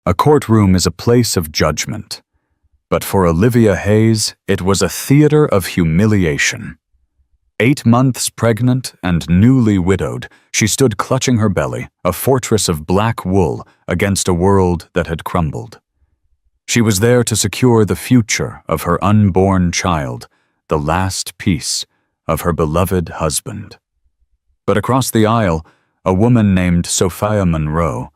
A courtroom is a place of judgment, but for Olivia Hayes, it was a theater of humiliation. 8 months pregnant and newly widowed, she stood clutching her belly, a fortress of black wool against a world that had crumbled. She was there to secure the future of her unborn child, the last piece of her beloved husband. But across the aisle, a woman named Sophia Monroe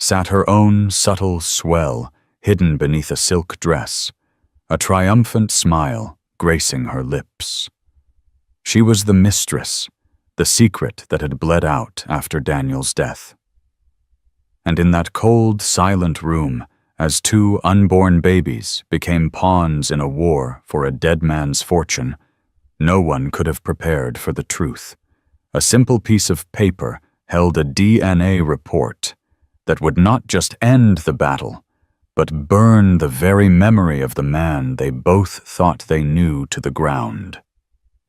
sat, her own subtle swell hidden beneath a silk dress, a triumphant smile gracing her lips. She was the mistress, the secret that had bled out after Daniel's death. And in that cold, silent room, as 2 unborn babies became pawns in a war for a dead man's fortune, no one could have prepared for the truth. A simple piece of paper held a DNA report that would not just end the battle, but burn the very memory of the man they both thought they knew to the ground.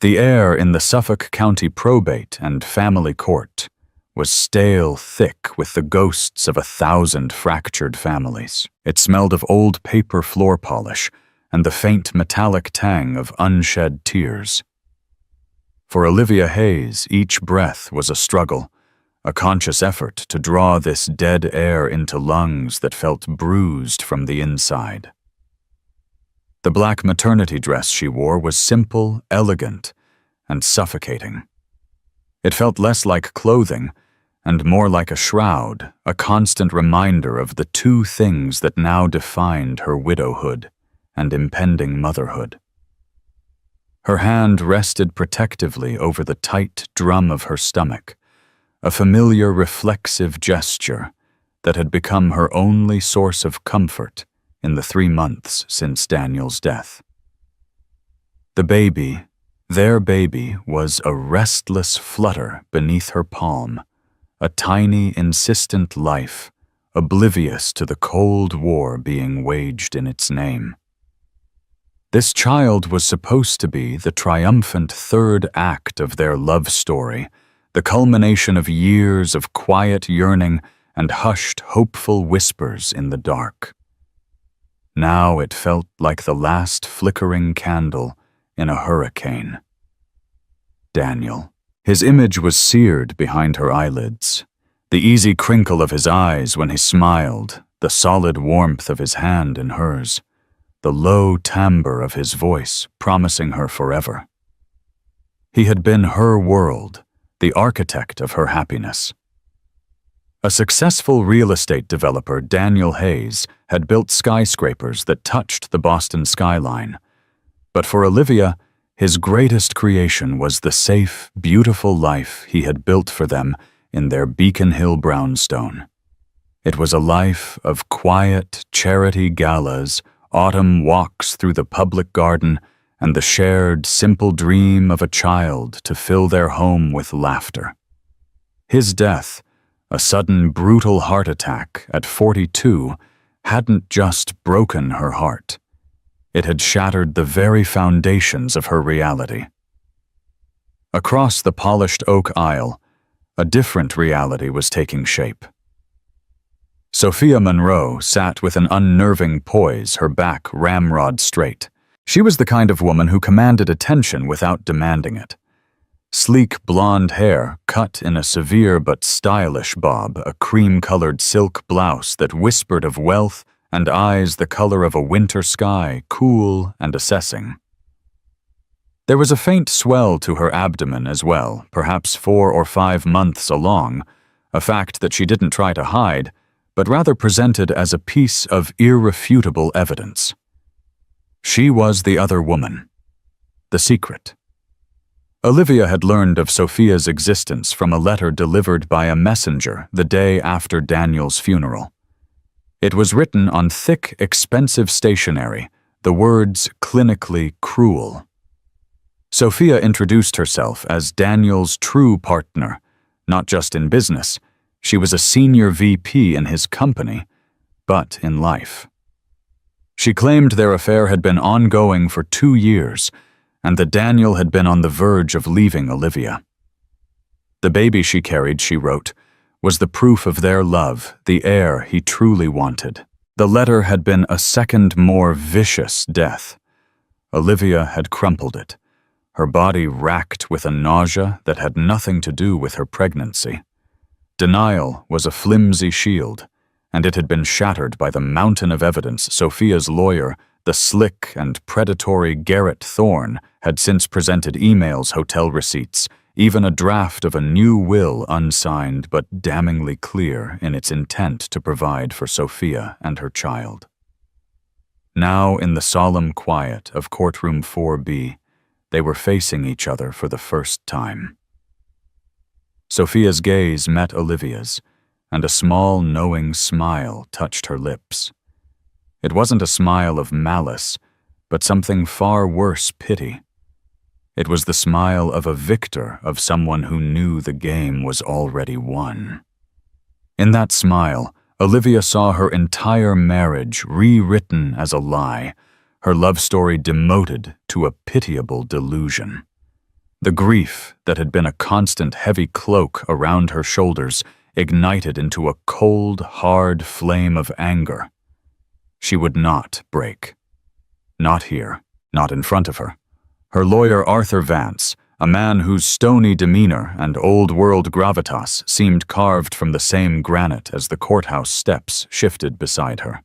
The air in the Suffolk County Probate and Family Court was stale thick with the ghosts of 1,000 fractured families. It smelled of old paper floor polish and the faint metallic tang of unshed tears. For Olivia Hayes, each breath was a struggle, a conscious effort to draw this dead air into lungs that felt bruised from the inside. The black maternity dress she wore was simple, elegant, and suffocating. It felt less like clothing and more like a shroud, a constant reminder of the 2 things that now defined her widowhood and impending motherhood. Her hand rested protectively over the tight drum of her stomach, a familiar reflexive gesture that had become her only source of comfort in the 3 months since Daniel's death. The baby, their baby, was a restless flutter beneath her palm, a tiny, insistent life, oblivious to the Cold War being waged in its name. This child was supposed to be the triumphant 3rd act of their love story, the culmination of years of quiet yearning and hushed, hopeful whispers in the dark. Now it felt like the last flickering candle in a hurricane. Daniel. His image was seared behind her eyelids. The easy crinkle of his eyes when he smiled, the solid warmth of his hand in hers, the low timbre of his voice promising her forever. He had been her world, the architect of her happiness. A successful real estate developer, Daniel Hayes, had built skyscrapers that touched the Boston skyline. But for Olivia, his greatest creation was the safe, beautiful life he had built for them in their Beacon Hill brownstone. It was a life of quiet charity galas, autumn walks through the public garden, and the shared, simple dream of a child to fill their home with laughter. His death, a sudden brutal heart attack at 42, hadn't just broken her heart. It had shattered the very foundations of her reality. Across the polished oak aisle, a different reality was taking shape. Sophia Monroe sat with an unnerving poise, her back ramrod straight. She was the kind of woman who commanded attention without demanding it. Sleek blonde hair cut in a severe but stylish bob, a cream-colored silk blouse that whispered of wealth, and eyes the color of a winter sky, cool and assessing. There was a faint swell to her abdomen as well, perhaps 4 or 5 months along, a fact that she didn't try to hide, but rather presented as a piece of irrefutable evidence. She was the other woman, the secret. Olivia had learned of Sophia's existence from a letter delivered by a messenger the day after Daniel's funeral. It was written on thick, expensive stationery, the words clinically cruel. Sophia introduced herself as Daniel's true partner, not just in business. She was a senior VP in his company, but in life. She claimed their affair had been ongoing for 2 years, and that Daniel had been on the verge of leaving Olivia. The baby she carried, she wrote, was the proof of their love, the heir he truly wanted. The letter had been a second more vicious death. Olivia had crumpled it, her body racked with a nausea that had nothing to do with her pregnancy. Denial was a flimsy shield, and it had been shattered by the mountain of evidence Sophia's lawyer, the slick and predatory Garrett Thorne, had since presented: emails, hotel receipts, even a draft of a new will unsigned but damningly clear in its intent to provide for Sophia and her child. Now, in the solemn quiet of Courtroom 4B, they were facing each other for the first time. Sophia's gaze met Olivia's, and a small, knowing smile touched her lips. It wasn't a smile of malice, but something far worse: pity. It was the smile of a victor, of someone who knew the game was already won. In that smile, Olivia saw her entire marriage rewritten as a lie, her love story demoted to a pitiable delusion. The grief that had been a constant heavy cloak around her shoulders ignited into a cold, hard flame of anger. She would not break. Not here, not in front of her. Her lawyer, Arthur Vance, a man whose stony demeanor and old-world gravitas seemed carved from the same granite as the courthouse steps, shifted beside her.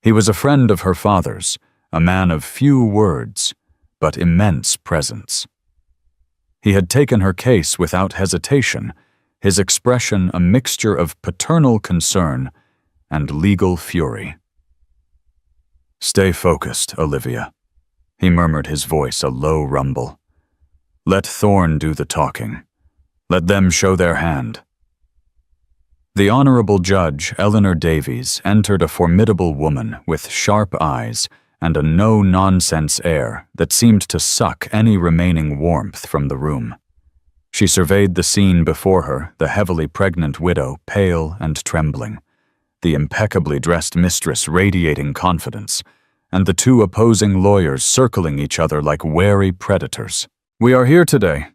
He was a friend of her father's, a man of few words, but immense presence. He had taken her case without hesitation, his expression a mixture of paternal concern and legal fury. "Stay focused, Olivia," he murmured, his voice a low rumble. "Let Thorne do the talking. Let them show their hand." The Honorable Judge Eleanor Davies entered, a formidable woman with sharp eyes and a no-nonsense air that seemed to suck any remaining warmth from the room. She surveyed the scene before her, the heavily pregnant widow, pale and trembling, the impeccably dressed mistress radiating confidence, and the two opposing lawyers circling each other like wary predators. "We are here today,"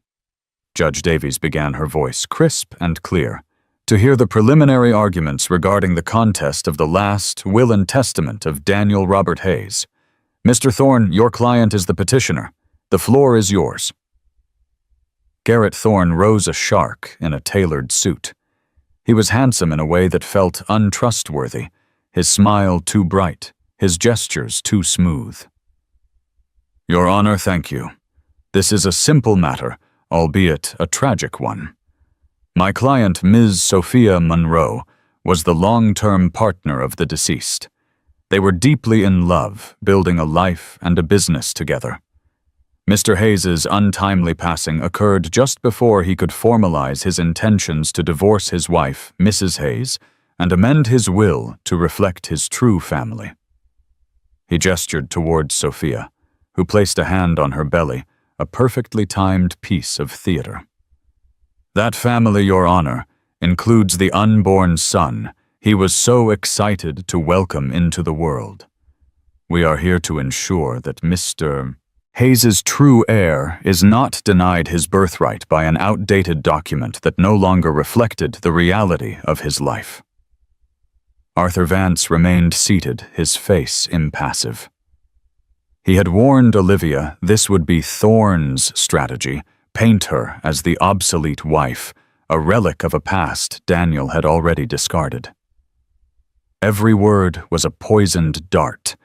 Judge Davies began, her voice crisp and clear, "to hear the preliminary arguments regarding the contest of the last will and testament of Daniel Robert Hayes. Mr. Thorne, your client is the petitioner. The floor is yours." Garrett Thorne rose, a shark in a tailored suit. He was handsome in a way that felt untrustworthy, his smile too bright, his gestures too smooth. "Your Honor, thank you. This is a simple matter, albeit a tragic one. My client, Ms. Sophia Monroe, was the long-term partner of the deceased. They were deeply in love, building a life and a business together. Mr. Hayes's untimely passing occurred just before he could formalize his intentions to divorce his wife, Mrs. Hayes, and amend his will to reflect his true family." He gestured towards Sophia, who placed a hand on her belly, a perfectly timed piece of theater. "That family, Your Honor, includes the unborn son he was so excited to welcome into the world. We are here to ensure that Mr. Hayes's true heir is not denied his birthright by an outdated document that no longer reflected the reality of his life." Arthur Vance remained seated, his face impassive. He had warned Olivia this would be Thorne's strategy: paint her as the obsolete wife, a relic of a past Daniel had already discarded. Every word was a poisoned dart,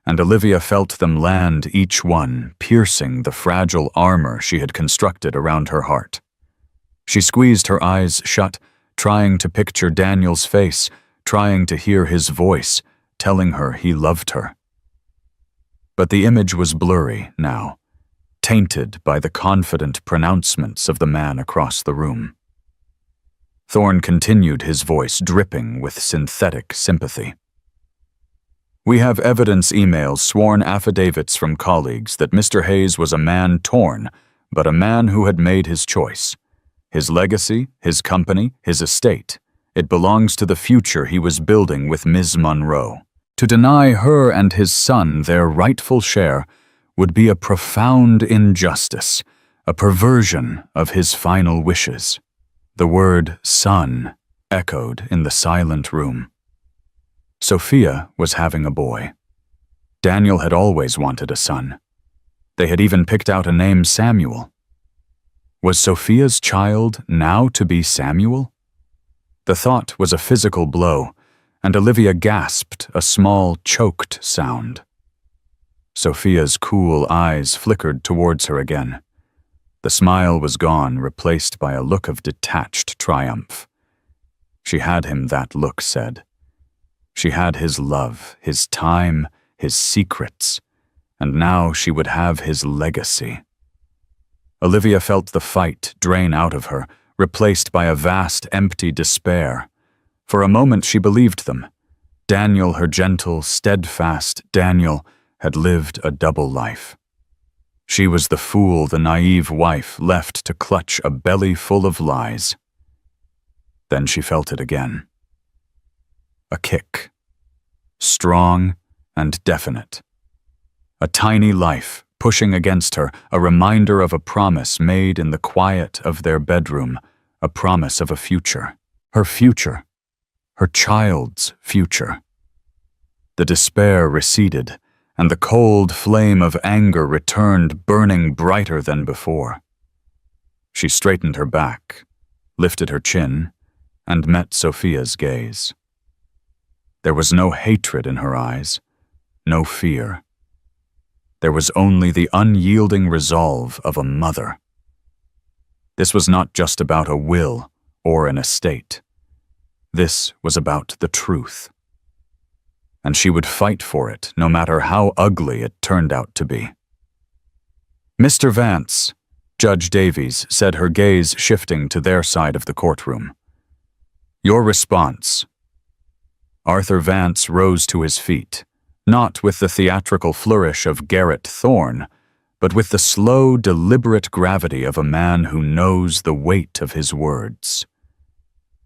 and Olivia felt them land, each one piercing the fragile armor she had constructed around her heart. She squeezed her eyes shut, trying to picture Daniel's face, trying to hear his voice, telling her he loved her. But the image was blurry now, tainted by the confident pronouncements of the man across the room. Thorne continued, his voice dripping with synthetic sympathy. "We have evidence emails, sworn affidavits from colleagues that Mr. Hayes was a man torn, but a man who had made his choice. His legacy, his company, his estate. It belongs to the future he was building with Ms. Monroe. To deny her and his son their rightful share would be a profound injustice, a perversion of his final wishes." The word son echoed in the silent room. Sophia was having a boy. Daniel had always wanted a son. They had even picked out a name, Samuel. Was Sophia's child now to be Samuel? The thought was a physical blow, and Olivia gasped a small, choked sound. Sophia's cool eyes flickered towards her again. The smile was gone, replaced by a look of detached triumph. She had him, that look said. She had his love, his time, his secrets, and now she would have his legacy. Olivia felt the fight drain out of her, replaced by a vast, empty despair. For a moment she believed them. Daniel, her gentle, steadfast Daniel, had lived a double life. She was the fool, the naive wife, left to clutch a belly full of lies. Then she felt it again. A kick. Strong and definite. A tiny life pushing against her, a reminder of a promise made in the quiet of their bedroom, a promise of a future. Her future. Her child's future. The despair receded, and the cold flame of anger returned, burning brighter than before. She straightened her back, lifted her chin, and met Sophia's gaze. There was no hatred in her eyes, no fear. There was only the unyielding resolve of a mother. This was not just about a will or an estate. This was about the truth. And she would fight for it, no matter how ugly it turned out to be. "Mr. Vance," Judge Davies said, her gaze shifting to their side of the courtroom. "Your response." Arthur Vance rose to his feet, not with the theatrical flourish of Garrett Thorne, but with the slow, deliberate gravity of a man who knows the weight of his words.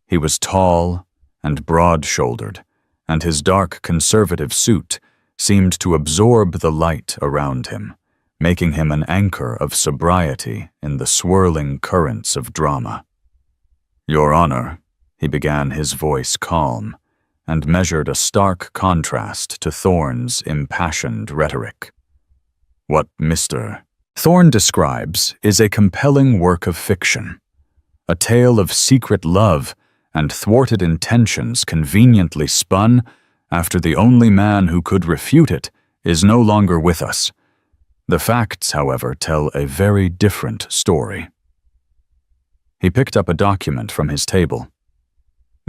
He was tall and broad-shouldered, and his dark conservative suit seemed to absorb the light around him, making him an anchor of sobriety in the swirling currents of drama. "Your Honor," he began, his voice calm, and measured a stark contrast to Thorne's impassioned rhetoric. "What Mr. Thorne describes is a compelling work of fiction, a tale of secret love and thwarted intentions conveniently spun after the only man who could refute it is no longer with us. The facts, however, tell a very different story." He picked up a document from his table.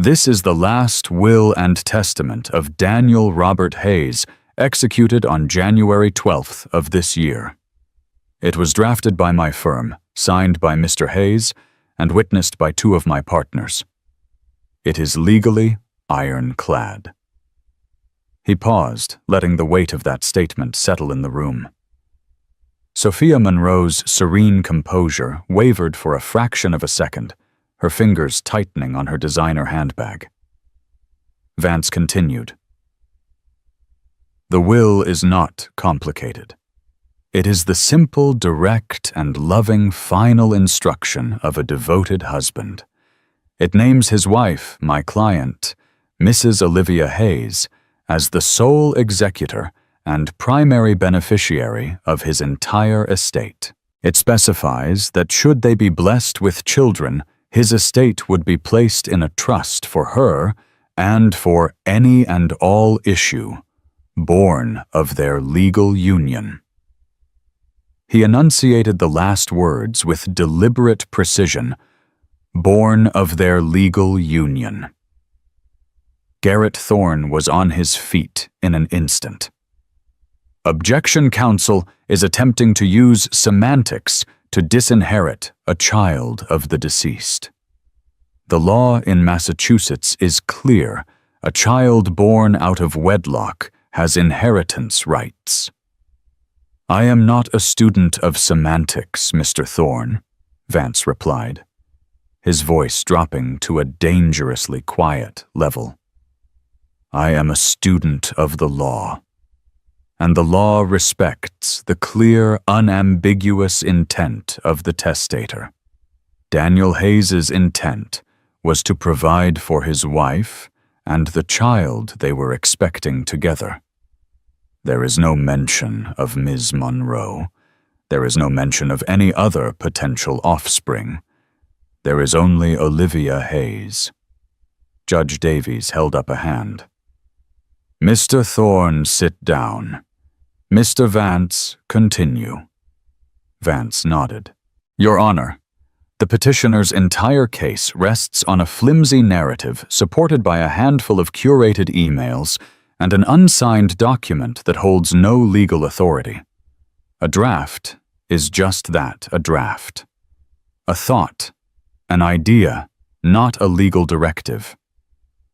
"This is the last will and testament of Daniel Robert Hayes, executed on January 12th of this year. It was drafted by my firm, signed by Mr. Hayes, and witnessed by 2 of my partners. It is legally ironclad." He paused, letting the weight of that statement settle in the room. Sophia Monroe's serene composure wavered for a fraction of a second, her fingers tightening on her designer handbag. Vance continued. "The will is not complicated. It is the simple, direct, and loving final instruction of a devoted husband. It names his wife, my client, Mrs. Olivia Hayes, as the sole executor and primary beneficiary of his entire estate. It specifies that should they be blessed with children, his estate would be placed in a trust for her and for any and all issue born of their legal union." He enunciated the last words with deliberate precision, "born of their legal union." Garrett Thorne was on his feet in an instant. "Objection, counsel is attempting to use semantics to disinherit a child of the deceased. The law in Massachusetts is clear. A child born out of wedlock has inheritance rights." "I am not a student of semantics, Mr. Thorne," Vance replied, his voice dropping to a dangerously quiet level. "I am a student of the law, and the law respects the clear, unambiguous intent of the testator. Daniel Hayes's intent was to provide for his wife and the child they were expecting together. There is no mention of Ms. Monroe. There is no mention of any other potential offspring. There is only Olivia Hayes. Judge Davies held up a hand. Mr. Thorne, sit down. Mr. Vance, continue. Vance nodded. Your Honor, the petitioner's entire case rests on a flimsy narrative supported by a handful of curated emails and an unsigned document that holds no legal authority. A draft is just that, a draft. A thought, an idea, not a legal directive.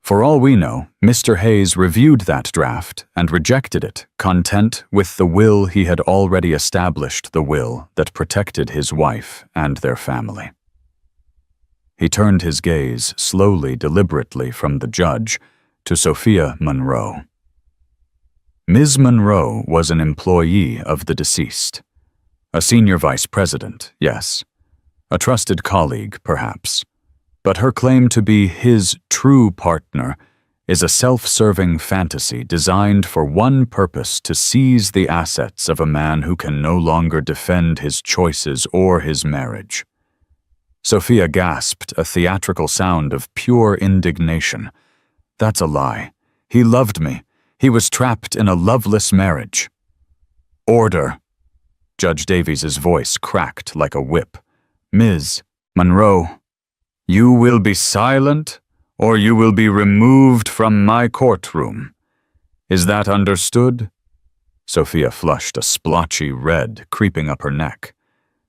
For all we know, Mr. Hayes reviewed that draft and rejected it, content with the will he had already established, the will that protected his wife and their family. He turned his gaze slowly, deliberately from the judge to Sophia Monroe. Ms. Monroe was an employee of the deceased. A senior vice president, yes. A trusted colleague, perhaps. But her claim to be his true partner is a self-serving fantasy designed for one purpose: to seize the assets of a man who can no longer defend his choices or his marriage. Sophia gasped, a theatrical sound of pure indignation. That's a lie. He loved me. He was trapped in a loveless marriage. Order. Judge Davies's voice cracked like a whip. Ms. Monroe, you will be silent, or you will be removed from my courtroom. Is that understood? Sophia flushed, a splotchy red creeping up her neck.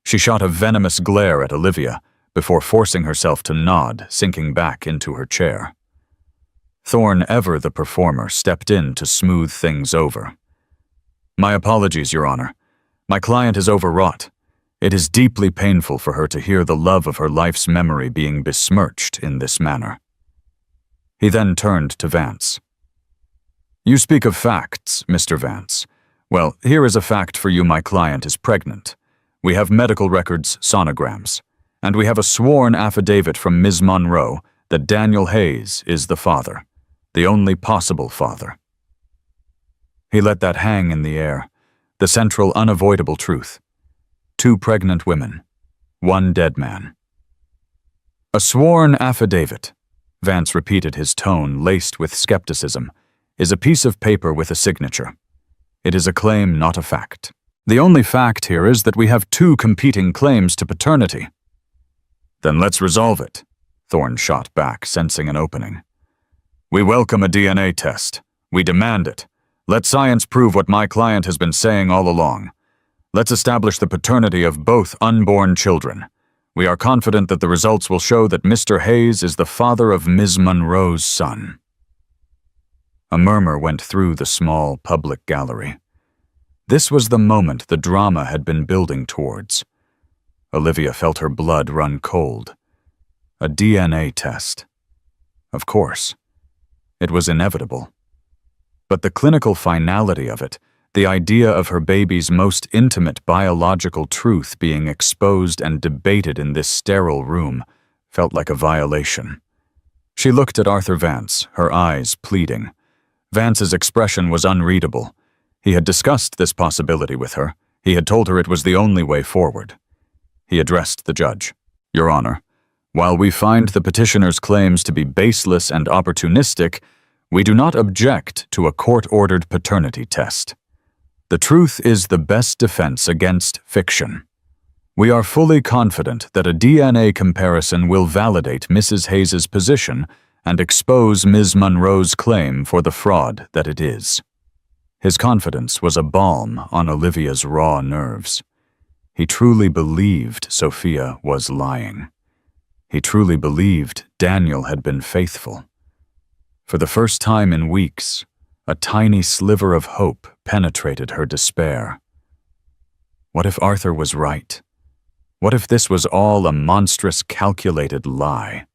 She shot a venomous glare at Olivia before forcing herself to nod, sinking back into her chair. Thorne, ever the performer, stepped in to smooth things over. My apologies, Your Honor. My client is overwrought. It is deeply painful for her to hear the love of her life's memory being besmirched in this manner. He then turned to Vance. You speak of facts, Mr. Vance. Well, here is a fact for you. My client is pregnant. We have medical records, sonograms, and we have a sworn affidavit from Ms. Monroe that Daniel Hayes is the father, the only possible father. He let that hang in the air, the central unavoidable truth. 2 pregnant women, 1 dead man. A sworn affidavit, Vance repeated, his tone laced with skepticism, is a piece of paper with a signature. It is a claim, not a fact. The only fact here is that we have 2 competing claims to paternity. Then let's resolve it, Thorne shot back, sensing an opening. We welcome a DNA test. We demand it. Let science prove what my client has been saying all along. Let's establish the paternity of both unborn children. We are confident that the results will show that Mr. Hayes is the father of Ms. Monroe's son. A murmur went through the small public gallery. This was the moment the drama had been building towards. Olivia felt her blood run cold. A DNA test. Of course. It was inevitable. But the clinical finality of it, the idea of her baby's most intimate biological truth being exposed and debated in this sterile room, felt like a violation. She looked at Arthur Vance, her eyes pleading. Vance's expression was unreadable. He had discussed this possibility with her. He had told her it was the only way forward. He addressed the judge. Your Honor, while we find the petitioner's claims to be baseless and opportunistic, we do not object to a court-ordered paternity test. The truth is the best defense against fiction. We are fully confident that a DNA comparison will validate Mrs. Hayes's position and expose Ms. Monroe's claim for the fraud that it is. His confidence was a balm on Olivia's raw nerves. He truly believed Sophia was lying. He truly believed Daniel had been faithful. For the first time in weeks, a tiny sliver of hope penetrated her despair. What if Arthur was right? What if this was all a monstrous, calculated lie?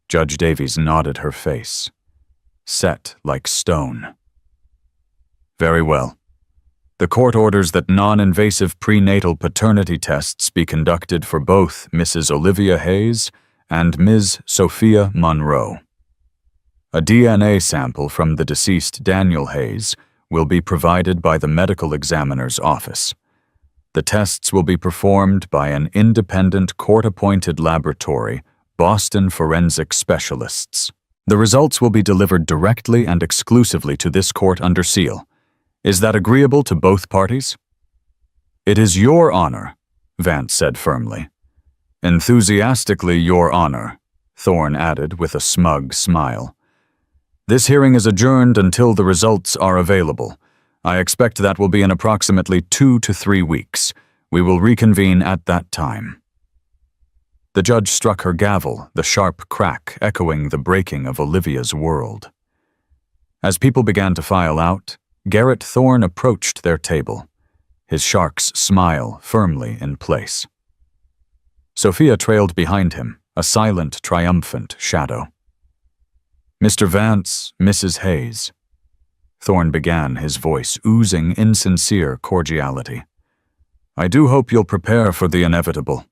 Judge Davies nodded her face, set like stone. Very well. The court orders that non-invasive prenatal paternity tests be conducted for both Mrs. Olivia Hayes and Ms. Sophia Monroe. A DNA sample from the deceased Daniel Hayes will be provided by the medical examiner's office. The tests will be performed by an independent court-appointed laboratory, Boston Forensic Specialists. The results will be delivered directly and exclusively to this court under seal. Is that agreeable to both parties? It is your honor, Vance said firmly. Enthusiastically your honor, Thorne added with a smug smile. This hearing is adjourned until the results are available. I expect that will be in approximately 2 to 3 weeks. We will reconvene at that time. The judge struck her gavel, the sharp crack echoing the breaking of Olivia's world. As people began to file out, Garrett Thorne approached their table, his shark's smile firmly in place. Sophia trailed behind him, a silent, triumphant shadow. Mr. Vance, Mrs. Hayes. Thorne began, his voice oozing insincere cordiality. I do hope you'll prepare for the inevitable.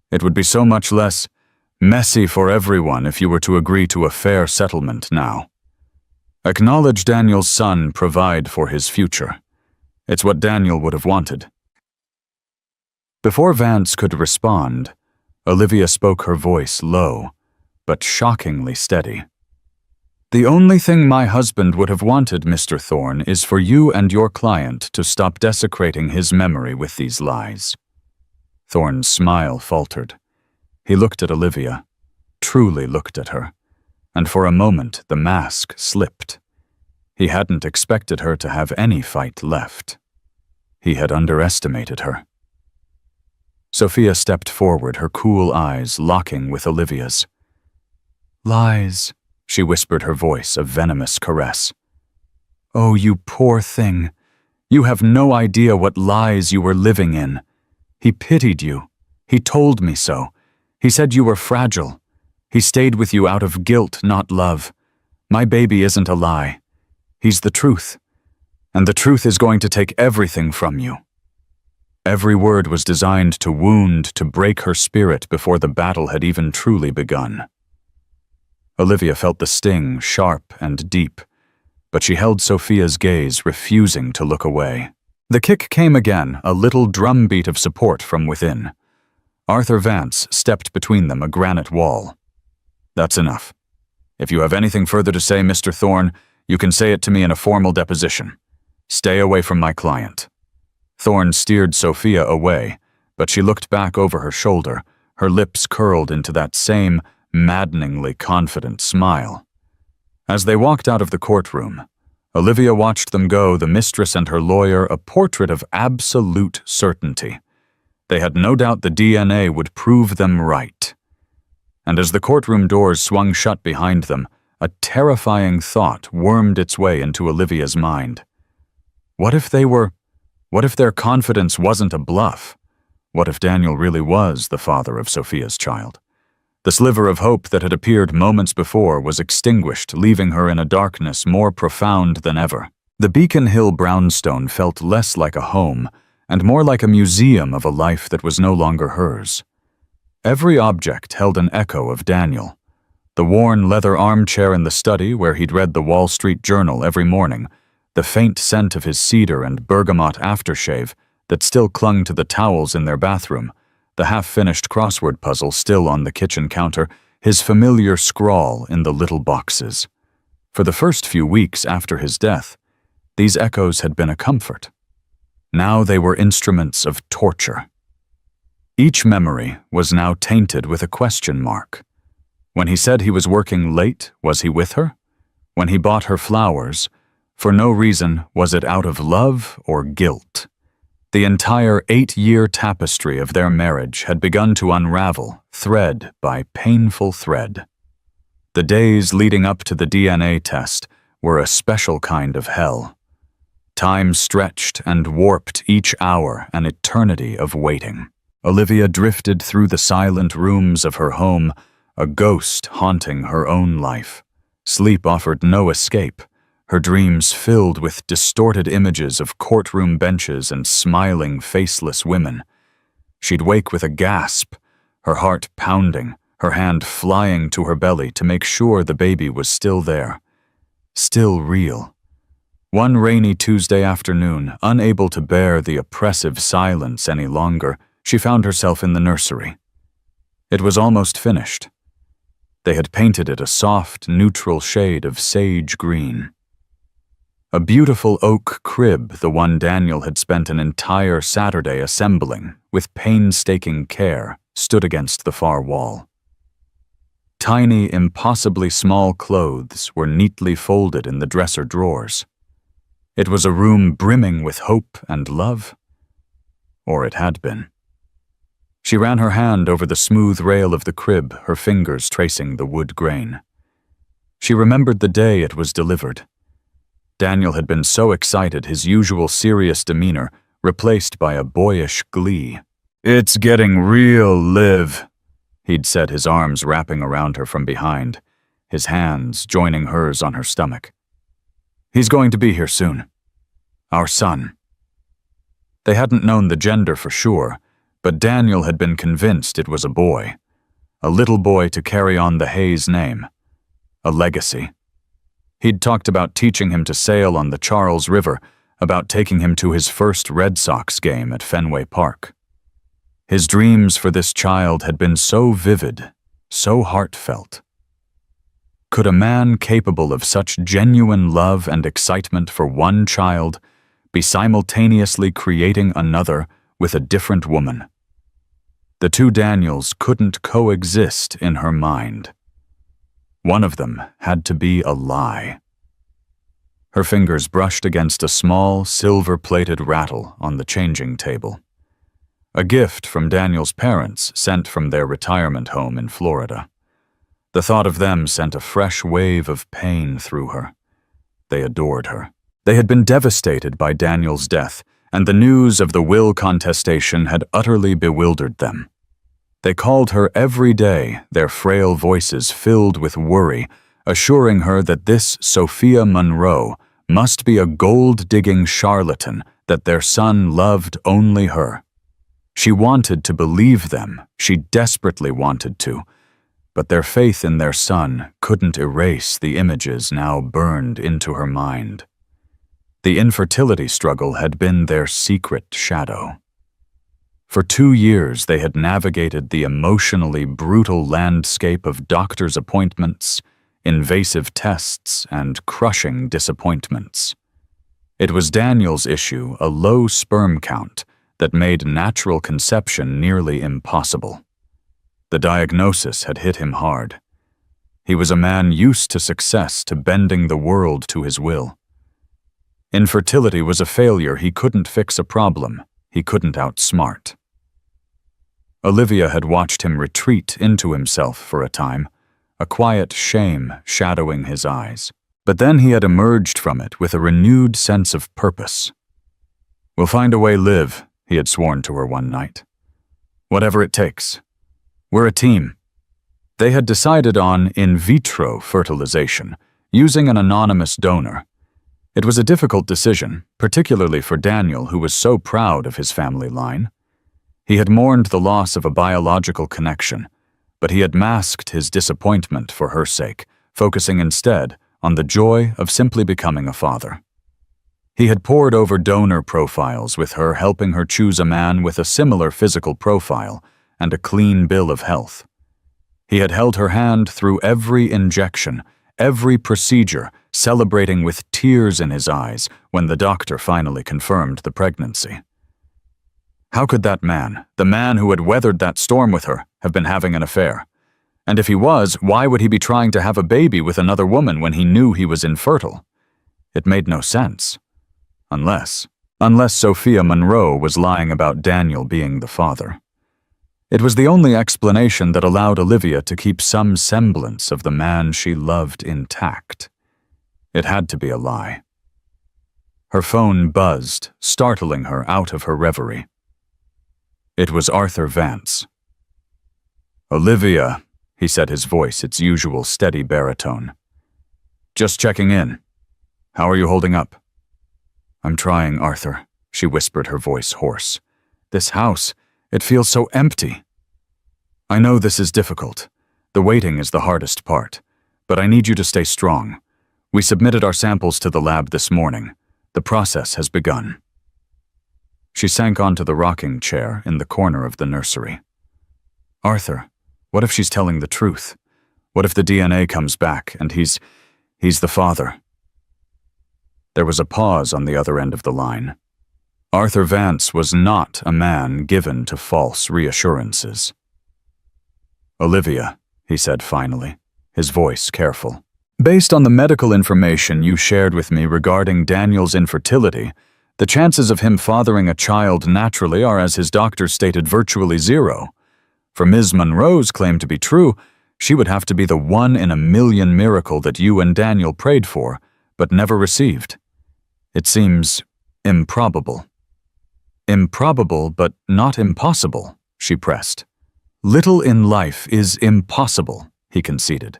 It would be so much less messy for everyone if you were to agree to a fair settlement now. Acknowledge Daniel's son, provide for his future. It's what Daniel would have wanted. Before Vance could respond, Olivia spoke, her voice low, but shockingly steady. The only thing my husband would have wanted, Mr. Thorne, is for you and your client to stop desecrating his memory with these lies. Thorne's smile faltered. He looked at Olivia, truly looked at her, and for a moment the mask slipped. He hadn't expected her to have any fight left. He had underestimated her. Sophia stepped forward, her cool eyes locking with Olivia's. Lies, she whispered, her voice a venomous caress. Oh, you poor thing. You have no idea what lies you were living in. He pitied you. He told me so. He said you were fragile. He stayed with you out of guilt, not love. My baby isn't a lie. He's the truth. And the truth is going to take everything from you. Every word was designed to wound, to break her spirit before the battle had even truly begun. Olivia felt the sting sharp and deep, but she held Sophia's gaze, refusing to look away. The kick came again, a little drumbeat of support from within. Arthur Vance stepped between them, a granite wall. That's enough. If you have anything further to say, Mr. Thorne, you can say it to me in a formal deposition. Stay away from my client. Thorne steered Sophia away, but she looked back over her shoulder, her lips curled into that same maddeningly confident smile. As they walked out of the courtroom, Olivia watched them go, the mistress and her lawyer, a portrait of absolute certainty. They had no doubt the DNA would prove them right. And as the courtroom doors swung shut behind them, a terrifying thought wormed its way into Olivia's mind. What if their confidence wasn't a bluff? What if Daniel really was the father of Sophia's child? The sliver of hope that had appeared moments before was extinguished, leaving her in a darkness more profound than ever. The Beacon Hill brownstone felt less like a home and more like a museum of a life that was no longer hers. Every object held an echo of Daniel. The worn leather armchair in the study where he'd read the Wall Street Journal every morning, the faint scent of his cedar and bergamot aftershave that still clung to the towels in their bathroom, the half-finished crossword puzzle still on the kitchen counter, his familiar scrawl in the little boxes. For the first few weeks after his death, these echoes had been a comfort. Now they were instruments of torture. Each memory was now tainted with a question mark. When he said he was working late, was he with her? When he bought her flowers, for no reason, was it out of love or guilt? The entire 8-year tapestry of their marriage had begun to unravel, thread by painful thread. The days leading up to the DNA test were a special kind of hell. Time stretched and warped each hour, an eternity of waiting. Olivia drifted through the silent rooms of her home, a ghost haunting her own life. Sleep offered no escape. Her dreams filled with distorted images of courtroom benches and smiling, faceless women. She'd wake with a gasp, her heart pounding, her hand flying to her belly to make sure the baby was still there, still real. One rainy Tuesday afternoon, unable to bear the oppressive silence any longer, she found herself in the nursery. It was almost finished. They had painted it a soft, neutral shade of sage green. A beautiful oak crib, the one Daniel had spent an entire Saturday assembling with painstaking care, stood against the far wall. Tiny, impossibly small clothes were neatly folded in the dresser drawers. It was a room brimming with hope and love. Or it had been. She ran her hand over the smooth rail of the crib, her fingers tracing the wood grain. She remembered the day it was delivered. Daniel had been so excited, his usual serious demeanor replaced by a boyish glee. "It's getting real, Liv," he'd said, his arms wrapping around her from behind, his hands joining hers on her stomach. "He's going to be here soon. Our son." They hadn't known the gender for sure, but Daniel had been convinced it was a boy. A little boy to carry on the Hayes name. A legacy. He'd talked about teaching him to sail on the Charles River, about taking him to his first Red Sox game at Fenway Park. His dreams for this child had been so vivid, so heartfelt. Could a man capable of such genuine love and excitement for one child be simultaneously creating another with a different woman? The two Daniels couldn't coexist in her mind. One of them had to be a lie. Her fingers brushed against a small, silver-plated rattle on the changing table. A gift from Daniel's parents sent from their retirement home in Florida. The thought of them sent a fresh wave of pain through her. They adored her. They had been devastated by Daniel's death, and the news of the will contestation had utterly bewildered them. They called her every day, their frail voices filled with worry, assuring her that this Sophia Monroe must be a gold-digging charlatan, that their son loved only her. She wanted to believe them, she desperately wanted to, but their faith in their son couldn't erase the images now burned into her mind. The infertility struggle had been their secret shadow. For 2 years they had navigated the emotionally brutal landscape of doctor's appointments, invasive tests, and crushing disappointments. It was Daniel's issue, a low sperm count, that made natural conception nearly impossible. The diagnosis had hit him hard. He was a man used to success, to bending the world to his will. Infertility was a failure. He couldn't fix a problem. He couldn't outsmart. Olivia had watched him retreat into himself for a time, a quiet shame shadowing his eyes. But then he had emerged from it with a renewed sense of purpose. "We'll find a way, Liv," he had sworn to her one night. "Whatever it takes. We're a team." They had decided on in vitro fertilization, using an anonymous donor. It was a difficult decision, particularly for Daniel, who was so proud of his family line. He had mourned the loss of a biological connection, but he had masked his disappointment for her sake, focusing instead on the joy of simply becoming a father. He had pored over donor profiles with her, helping her choose a man with a similar physical profile and a clean bill of health. He had held her hand through every injection, every procedure, celebrating with tears in his eyes when the doctor finally confirmed the pregnancy. How could that man, the man who had weathered that storm with her, have been having an affair? And if he was, why would he be trying to have a baby with another woman when he knew he was infertile? It made no sense. Unless Sophia Monroe was lying about Daniel being the father. It was the only explanation that allowed Olivia to keep some semblance of the man she loved intact. It had to be a lie. Her phone buzzed, startling her out of her reverie. It was Arthur Vance. "Olivia," he said, his voice its usual steady baritone. "Just checking in. How are you holding up?" "I'm trying, Arthur," she whispered, her voice hoarse. "This house, it feels so empty. I know this is difficult. The waiting is the hardest part, but I need you to stay strong. We submitted our samples to the lab this morning. The process has begun. She sank onto the rocking chair in the corner of the nursery. Arthur, what if she's telling the truth? What if the DNA comes back and he's the father? There was a pause on the other end of the line. Arthur Vance was not a man given to false reassurances. Olivia, he said finally, his voice careful. Based on the medical information you shared with me regarding Daniel's infertility, the chances of him fathering a child naturally are, as his doctor stated, virtually zero. For Ms. Monroe's claim to be true, she would have to be the 1 in a million miracle that you and Daniel prayed for, but never received. It seems improbable. Improbable, but not impossible, she pressed. Little in life is impossible, he conceded.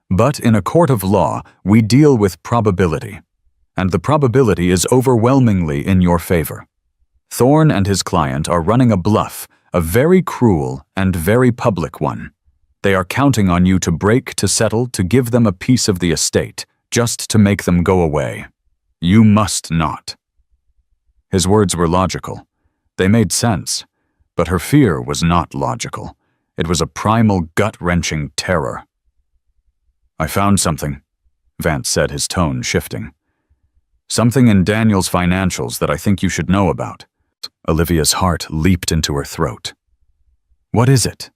But in a court of law, we deal with probability, and the probability is overwhelmingly in your favor. Thorne and his client are running a bluff, a very cruel and very public one. They are counting on you to break, to settle, to give them a piece of the estate, just to make them go away. You must not. His words were logical. They made sense, but her fear was not logical. It was a primal, gut-wrenching terror. I found something, Vance said, his tone shifting. Something in Daniel's financials that I think you should know about. Olivia's heart leaped into her throat. What is it?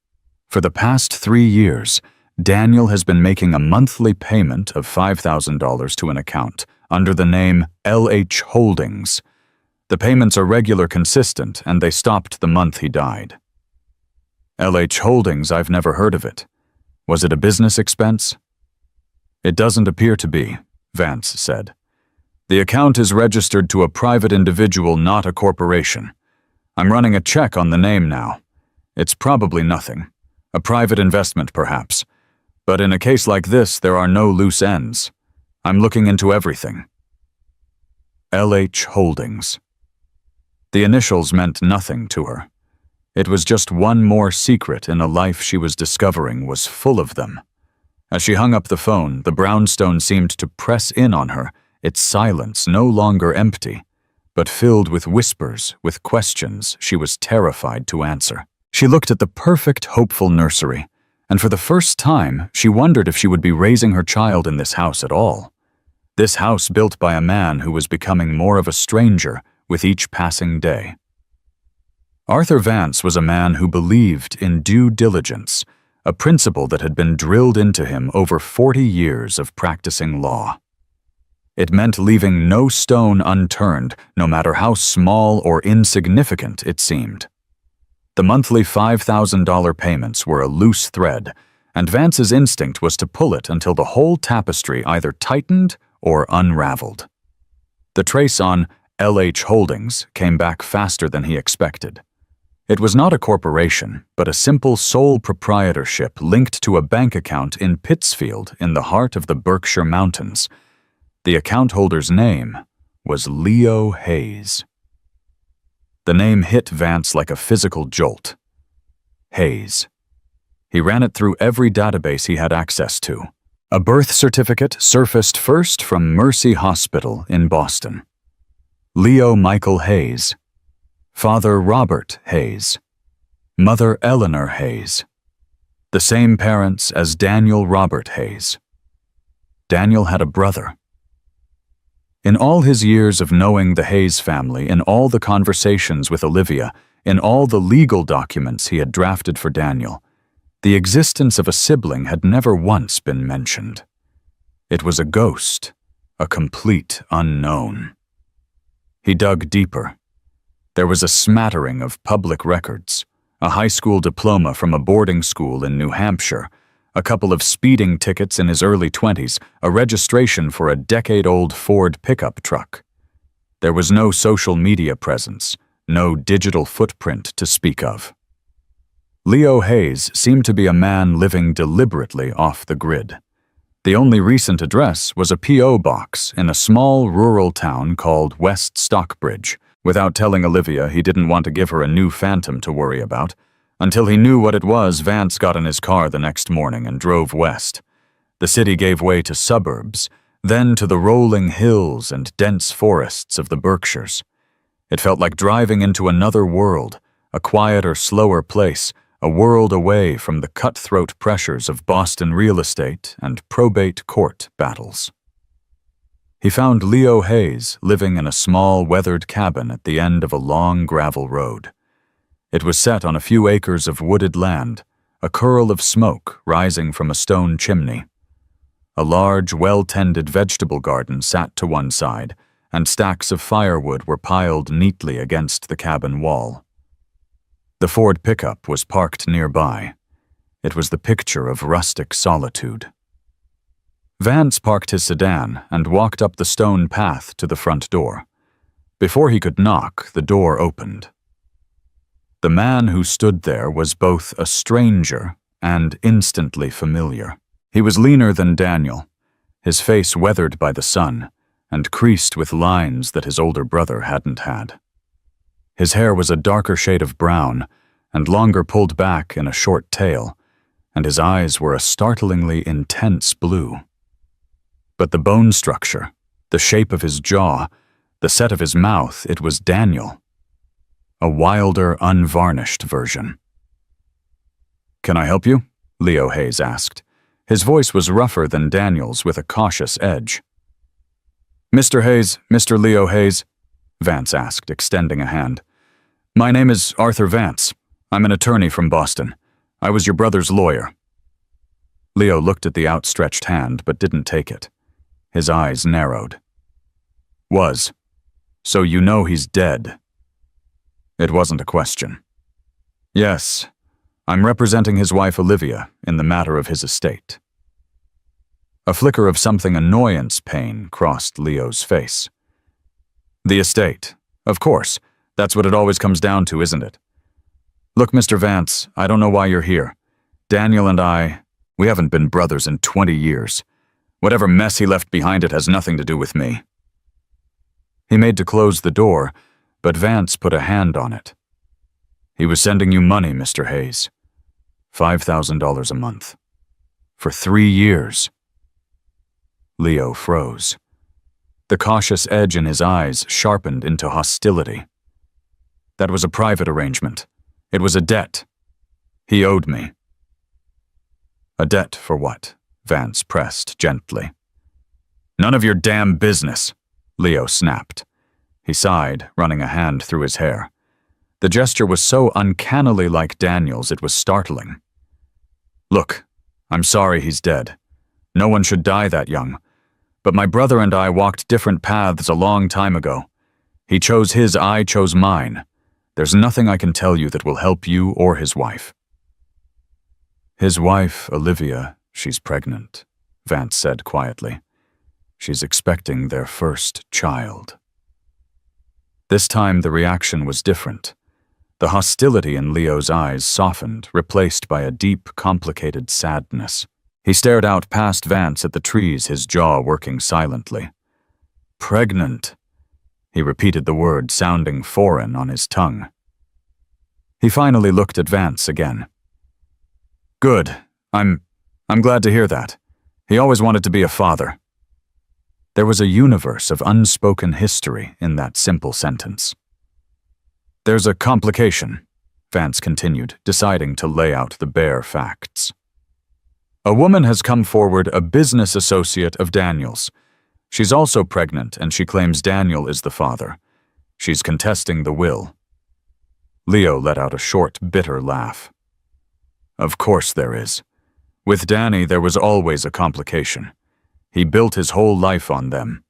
For the past 3 years, Daniel has been making a monthly payment of $5,000 to an account under the name LH Holdings. The payments are regular, consistent, and they stopped the month he died. LH Holdings, I've never heard of it. Was it a business expense? It doesn't appear to be, Vance said. The account is registered to a private individual, not a corporation. I'm running a check on the name now. It's probably nothing. A private investment, perhaps. But in a case like this, there are no loose ends. I'm looking into everything. LH Holdings. The initials meant nothing to her. It was just one more secret in a life she was discovering was full of them. As she hung up the phone, the brownstone seemed to press in on her, its silence no longer empty, but filled with whispers, with questions she was terrified to answer. She looked at the perfect, hopeful nursery, and for the first time, she wondered if she would be raising her child in this house at all. This house built by a man who was becoming more of a stranger with each passing day. Arthur Vance was a man who believed in due diligence, a principle that had been drilled into him over 40 years of practicing law. It meant leaving no stone unturned, no matter how small or insignificant it seemed. The monthly $5,000 payments were a loose thread, and Vance's instinct was to pull it until the whole tapestry either tightened or unraveled. The trace on LH Holdings came back faster than he expected. It was not a corporation, but a simple sole proprietorship linked to a bank account in Pittsfield in the heart of the Berkshire Mountains. The account holder's name was Leo Hayes. The name hit Vance like a physical jolt. Hayes. He ran it through every database he had access to. A birth certificate surfaced first from Mercy Hospital in Boston. Leo Michael Hayes. Father Robert Hayes. Mother Eleanor Hayes. The same parents as Daniel Robert Hayes. Daniel had a brother. In all his years of knowing the Hayes family, in all the conversations with Olivia, in all the legal documents he had drafted for Daniel, the existence of a sibling had never once been mentioned. It was a ghost, a complete unknown. He dug deeper. There was a smattering of public records, a high school diploma from a boarding school in New Hampshire, a couple of speeding tickets in his early 20s, a registration for a decade-old Ford pickup truck. There was no social media presence, no digital footprint to speak of. Leo Hayes seemed to be a man living deliberately off the grid. The only recent address was a P.O. box in a small rural town called West Stockbridge. Without telling Olivia he didn't want to give her a new phantom to worry about, Until he knew what it was, Vance got in his car the next morning and drove west. The city gave way to suburbs, then to the rolling hills and dense forests of the Berkshires. It felt like driving into another world, a quieter, slower place, a world away from the cutthroat pressures of Boston real estate and probate court battles. He found Leo Hayes living in a small, weathered cabin at the end of a long gravel road. It was set on a few acres of wooded land, a curl of smoke rising from a stone chimney. A large, well-tended vegetable garden sat to one side, and stacks of firewood were piled neatly against the cabin wall. The Ford pickup was parked nearby. It was the picture of rustic solitude. Vance parked his sedan and walked up the stone path to the front door. Before he could knock, the door opened. The man who stood there was both a stranger and instantly familiar. He was leaner than Daniel, his face weathered by the sun and creased with lines that his older brother hadn't had. His hair was a darker shade of brown and longer pulled back in a short tail, and his eyes were a startlingly intense blue. But the bone structure, the shape of his jaw, the set of his mouth, it was Daniel. A wilder, unvarnished version. "Can I help you?" Leo Hayes asked. His voice was rougher than Daniel's with a cautious edge. "Mr. Hayes, Mr. Leo Hayes," Vance asked, extending a hand. "My name is Arthur Vance. I'm an attorney from Boston. I was your brother's lawyer." Leo looked at the outstretched hand but didn't take it. His eyes narrowed. "Was. So you know he's dead?" It wasn't a question. "Yes. I'm representing his wife Olivia in the matter of his estate." A flicker of something annoyance pain crossed Leo's face. "The estate. Of course. That's what it always comes down to, isn't it? Look, Mr. Vance, I don't know why you're here. Daniel and we haven't been brothers in 20 years. Whatever mess he left behind, it has nothing to do with me." He made to close the door, but Vance put a hand on it. "He was sending you money, Mr. Hayes. $5,000 a month. For 3 years. Leo froze. The cautious edge in his eyes sharpened into hostility. "That was a private arrangement. It was a debt. He owed me." "A debt for what?" Vance pressed gently. "None of your damn business," Leo snapped. He sighed, running a hand through his hair. The gesture was so uncannily like Daniel's it was startling. "Look, I'm sorry he's dead. No one should die that young. But my brother and I walked different paths a long time ago. He chose his, I chose mine. There's nothing I can tell you that will help you or his wife." "His wife, Olivia, she's pregnant," Vance said quietly. "She's expecting their first child." This time the reaction was different. The hostility in Leo's eyes softened, replaced by a deep, complicated sadness. He stared out past Vance at the trees, his jaw working silently. "Pregnant," he repeated the word, sounding foreign on his tongue. He finally looked at Vance again. "Good. I'm glad to hear that. He always wanted to be a father." There was a universe of unspoken history in that simple sentence. "There's a complication," Vance continued, deciding to lay out the bare facts. "A woman has come forward, a business associate of Daniel's. She's also pregnant, and she claims Daniel is the father. She's contesting the will." Leo let out a short, bitter laugh. "Of course there is. With Danny, there was always a complication. He built his whole life on them."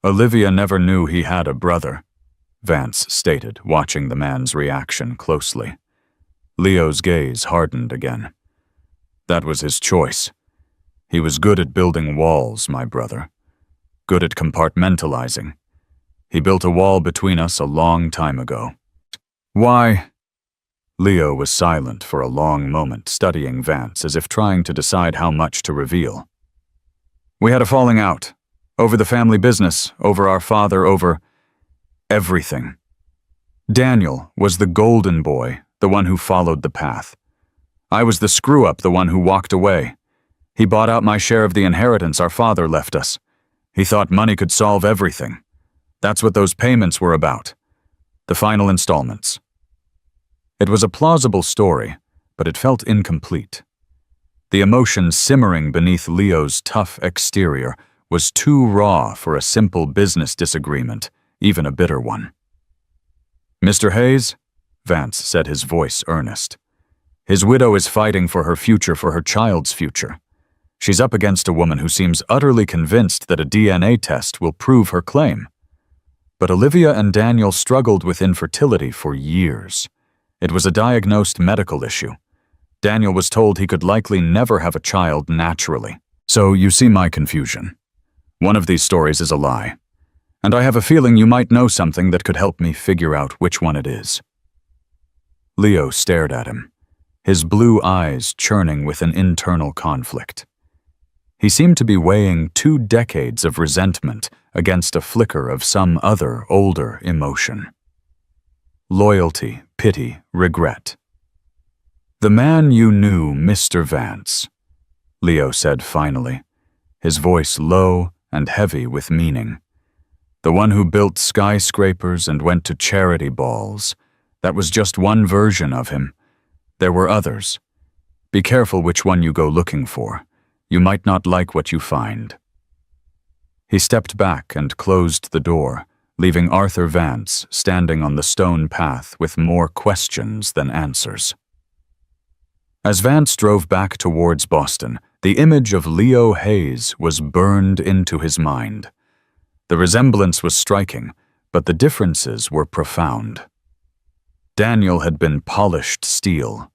"Olivia never knew he had a brother," Vance stated, watching the man's reaction closely. Leo's gaze hardened again. "That was his choice. He was good at building walls, my brother. Good at compartmentalizing. He built a wall between us a long time ago." "Why?" Leo was silent for a long moment, studying Vance as if trying to decide how much to reveal. "We had a falling out. Over the family business, over our father, over everything. Daniel was the golden boy, the one who followed the path. I was the screw-up, the one who walked away. He bought out my share of the inheritance our father left us. He thought money could solve everything. That's what those payments were about. The final installments. It was a plausible story, but it felt incomplete. The emotion simmering beneath Leo's tough exterior was too raw for a simple business disagreement, even a bitter one. "Mr. Hayes," Vance said, his voice earnest. "His widow is fighting for her future, for her child's future. She's up against a woman who seems utterly convinced that a DNA test will prove her claim. But Olivia and Daniel struggled with infertility for years. It was a diagnosed medical issue. Daniel was told he could likely never have a child naturally. So you see my confusion. One of these stories is a lie, and I have a feeling you might know something that could help me figure out which one it is." Leo stared at him, his blue eyes churning with an internal conflict. He seemed to be weighing 2 decades of resentment against a flicker of some other, older emotion. Loyalty, pity, regret. "The man you knew, Mr. Vance," Leo said finally, his voice low and heavy with meaning. "The one who built skyscrapers and went to charity balls. That was just one version of him. There were others. Be careful which one you go looking for. You might not like what you find." He stepped back and closed the door, leaving Arthur Vance standing on the stone path with more questions than answers. As Vance drove back towards Boston, the image of Leo Hayes was burned into his mind. The resemblance was striking, but the differences were profound. Daniel had been polished steel.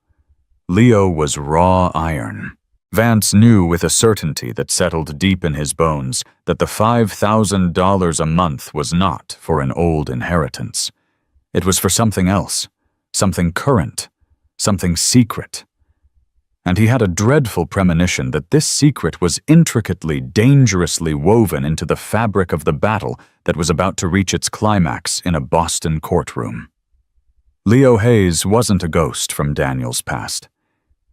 Leo was raw iron. Vance knew with a certainty that settled deep in his bones that the $5,000 a month was not for an old inheritance. It was for something else, something current, something secret. And he had a dreadful premonition that this secret was intricately, dangerously woven into the fabric of the battle that was about to reach its climax in a Boston courtroom. Leo Hayes wasn't a ghost from Daniel's past.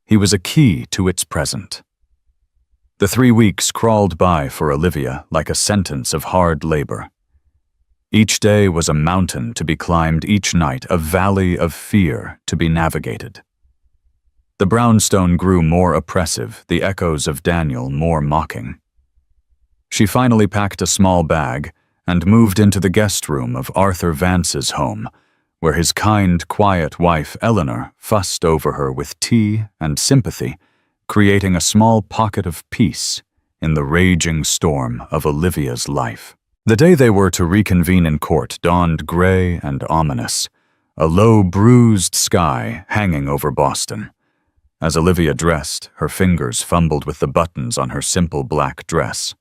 He was a key to its present. The 3 weeks crawled by for Olivia like a sentence of hard labor. Each day was a mountain to be climbed, each night a valley of fear to be navigated. The brownstone grew more oppressive, the echoes of Daniel more mocking. She finally packed a small bag and moved into the guest room of Arthur Vance's home, where his kind, quiet wife, Eleanor, fussed over her with tea and sympathy, creating a small pocket of peace in the raging storm of Olivia's life. The day they were to reconvene in court dawned gray and ominous, a low, bruised sky hanging over Boston. As Olivia dressed, her fingers fumbled with the buttons on her simple black dress.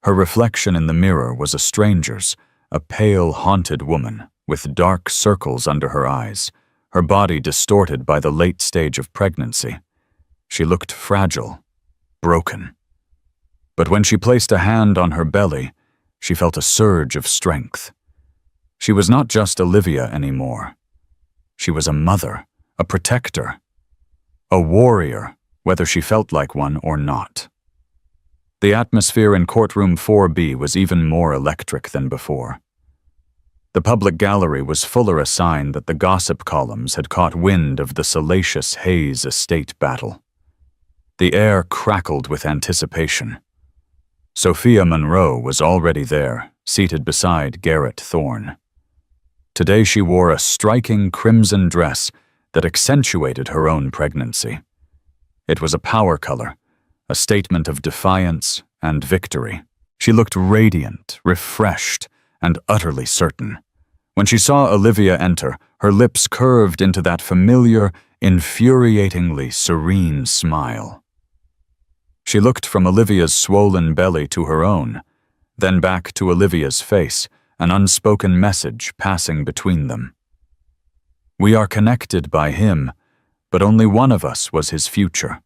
Her reflection in the mirror was a stranger's, a pale, haunted woman, with dark circles under her eyes, her body distorted by the late stage of pregnancy. She looked fragile, broken. But when she placed a hand on her belly, she felt a surge of strength. She was not just Olivia anymore. She was a mother, a protector, a warrior, whether she felt like one or not. The atmosphere in courtroom 4B was even more electric than before. The public gallery was fuller a sign that the gossip columns had caught wind of the salacious Hayes estate battle. The air crackled with anticipation. Sophia Monroe was already there, seated beside Garrett Thorne. Today she wore a striking crimson dress that accentuated her own pregnancy. It was a power color, a statement of defiance and victory. She looked radiant, refreshed, and utterly certain. When she saw Olivia enter, her lips curved into that familiar, infuriatingly serene smile. She looked from Olivia's swollen belly to her own, then back to Olivia's face, an unspoken message passing between them. We are connected by him, but only one of us was his future.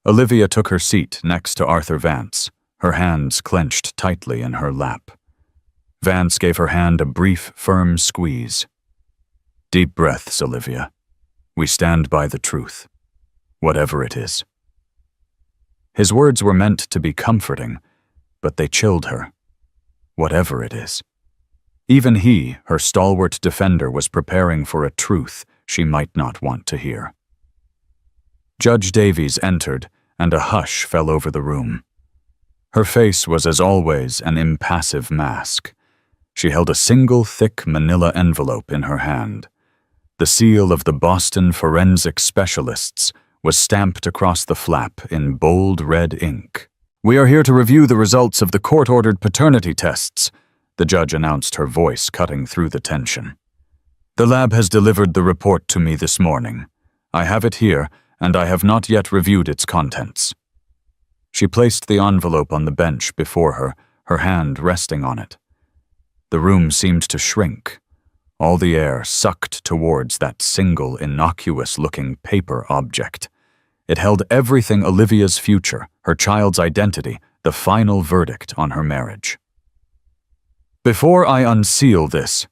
Olivia took her seat next to Arthur Vance, her hands clenched tightly in her lap. Vance gave her hand a brief, firm squeeze. Deep breaths, Olivia, We stand by the truth, whatever it is." His words were meant to be comforting, but they chilled her. Whatever it is. Even he, her stalwart defender, was preparing for a truth she might not want to hear. Judge Davies entered, and a hush fell over the room. Her face was, as always, an impassive mask. She held a single thick manila envelope in her hand. The seal of the Boston forensic specialists was stamped across the flap in bold red ink. "We are here to review the results of the court-ordered paternity tests," the judge announced, her voice cutting through the tension. "The lab has delivered the report to me this morning. I have it here, and I have not yet reviewed its contents." She placed the envelope on the bench before her, her hand resting on it. The room seemed to shrink. All the air sucked towards that single, innocuous-looking paper object. It held everything: Olivia's future, her child's identity, the final verdict on her marriage. "Before I unseal this,"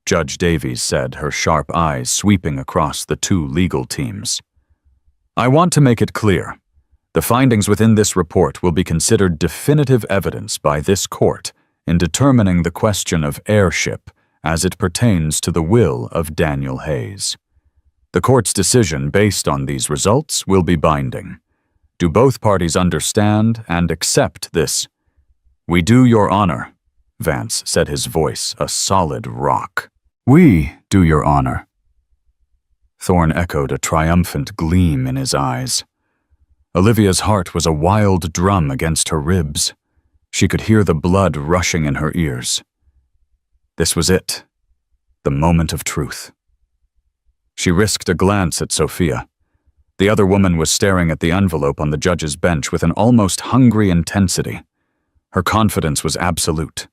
Judge Davies said, her sharp eyes sweeping across the two legal teams, "I want to make it clear. The findings within this report will be considered definitive evidence by this court in determining the question of heirship as it pertains to the will of Daniel Hayes. The court's decision based on these results will be binding. Do both parties understand and accept this?" "We do, Your Honor," Vance said, his voice a solid rock. "We do, Your Honor." Thorne echoed, a triumphant gleam in his eyes. Olivia's heart was a wild drum against her ribs. She could hear the blood rushing in her ears. This was it, the moment of truth. She risked a glance at Sophia. The other woman was staring at the envelope on the judge's bench with an almost hungry intensity. Her confidence was absolute.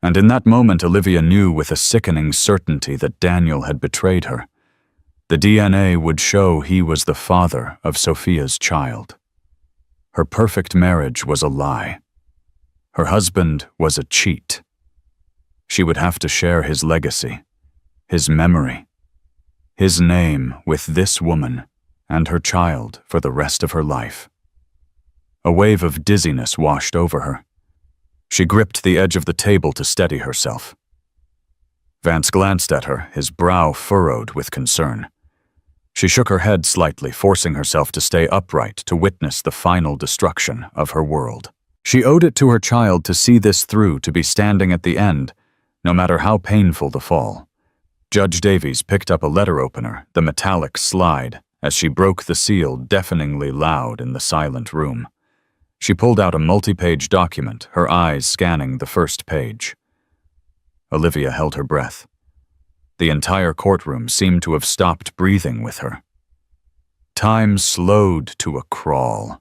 And in that moment, Olivia knew with a sickening certainty that Daniel had betrayed her. The DNA would show he was the father of Sophia's child. Her perfect marriage was a lie. Her husband was a cheat. She would have to share his legacy, his memory, his name with this woman and her child for the rest of her life. A wave of dizziness washed over her. She gripped the edge of the table to steady herself. Vance glanced at her, his brow furrowed with concern. She shook her head slightly, forcing herself to stay upright to witness the final destruction of her world. She owed it to her child to see this through, to be standing at the end, no matter how painful the fall. Judge Davies picked up a letter opener, the metallic slide, as she broke the seal deafeningly loud in the silent room. She pulled out a multi-page document, her eyes scanning the first page. Olivia held her breath. The entire courtroom seemed to have stopped breathing with her. Time slowed to a crawl.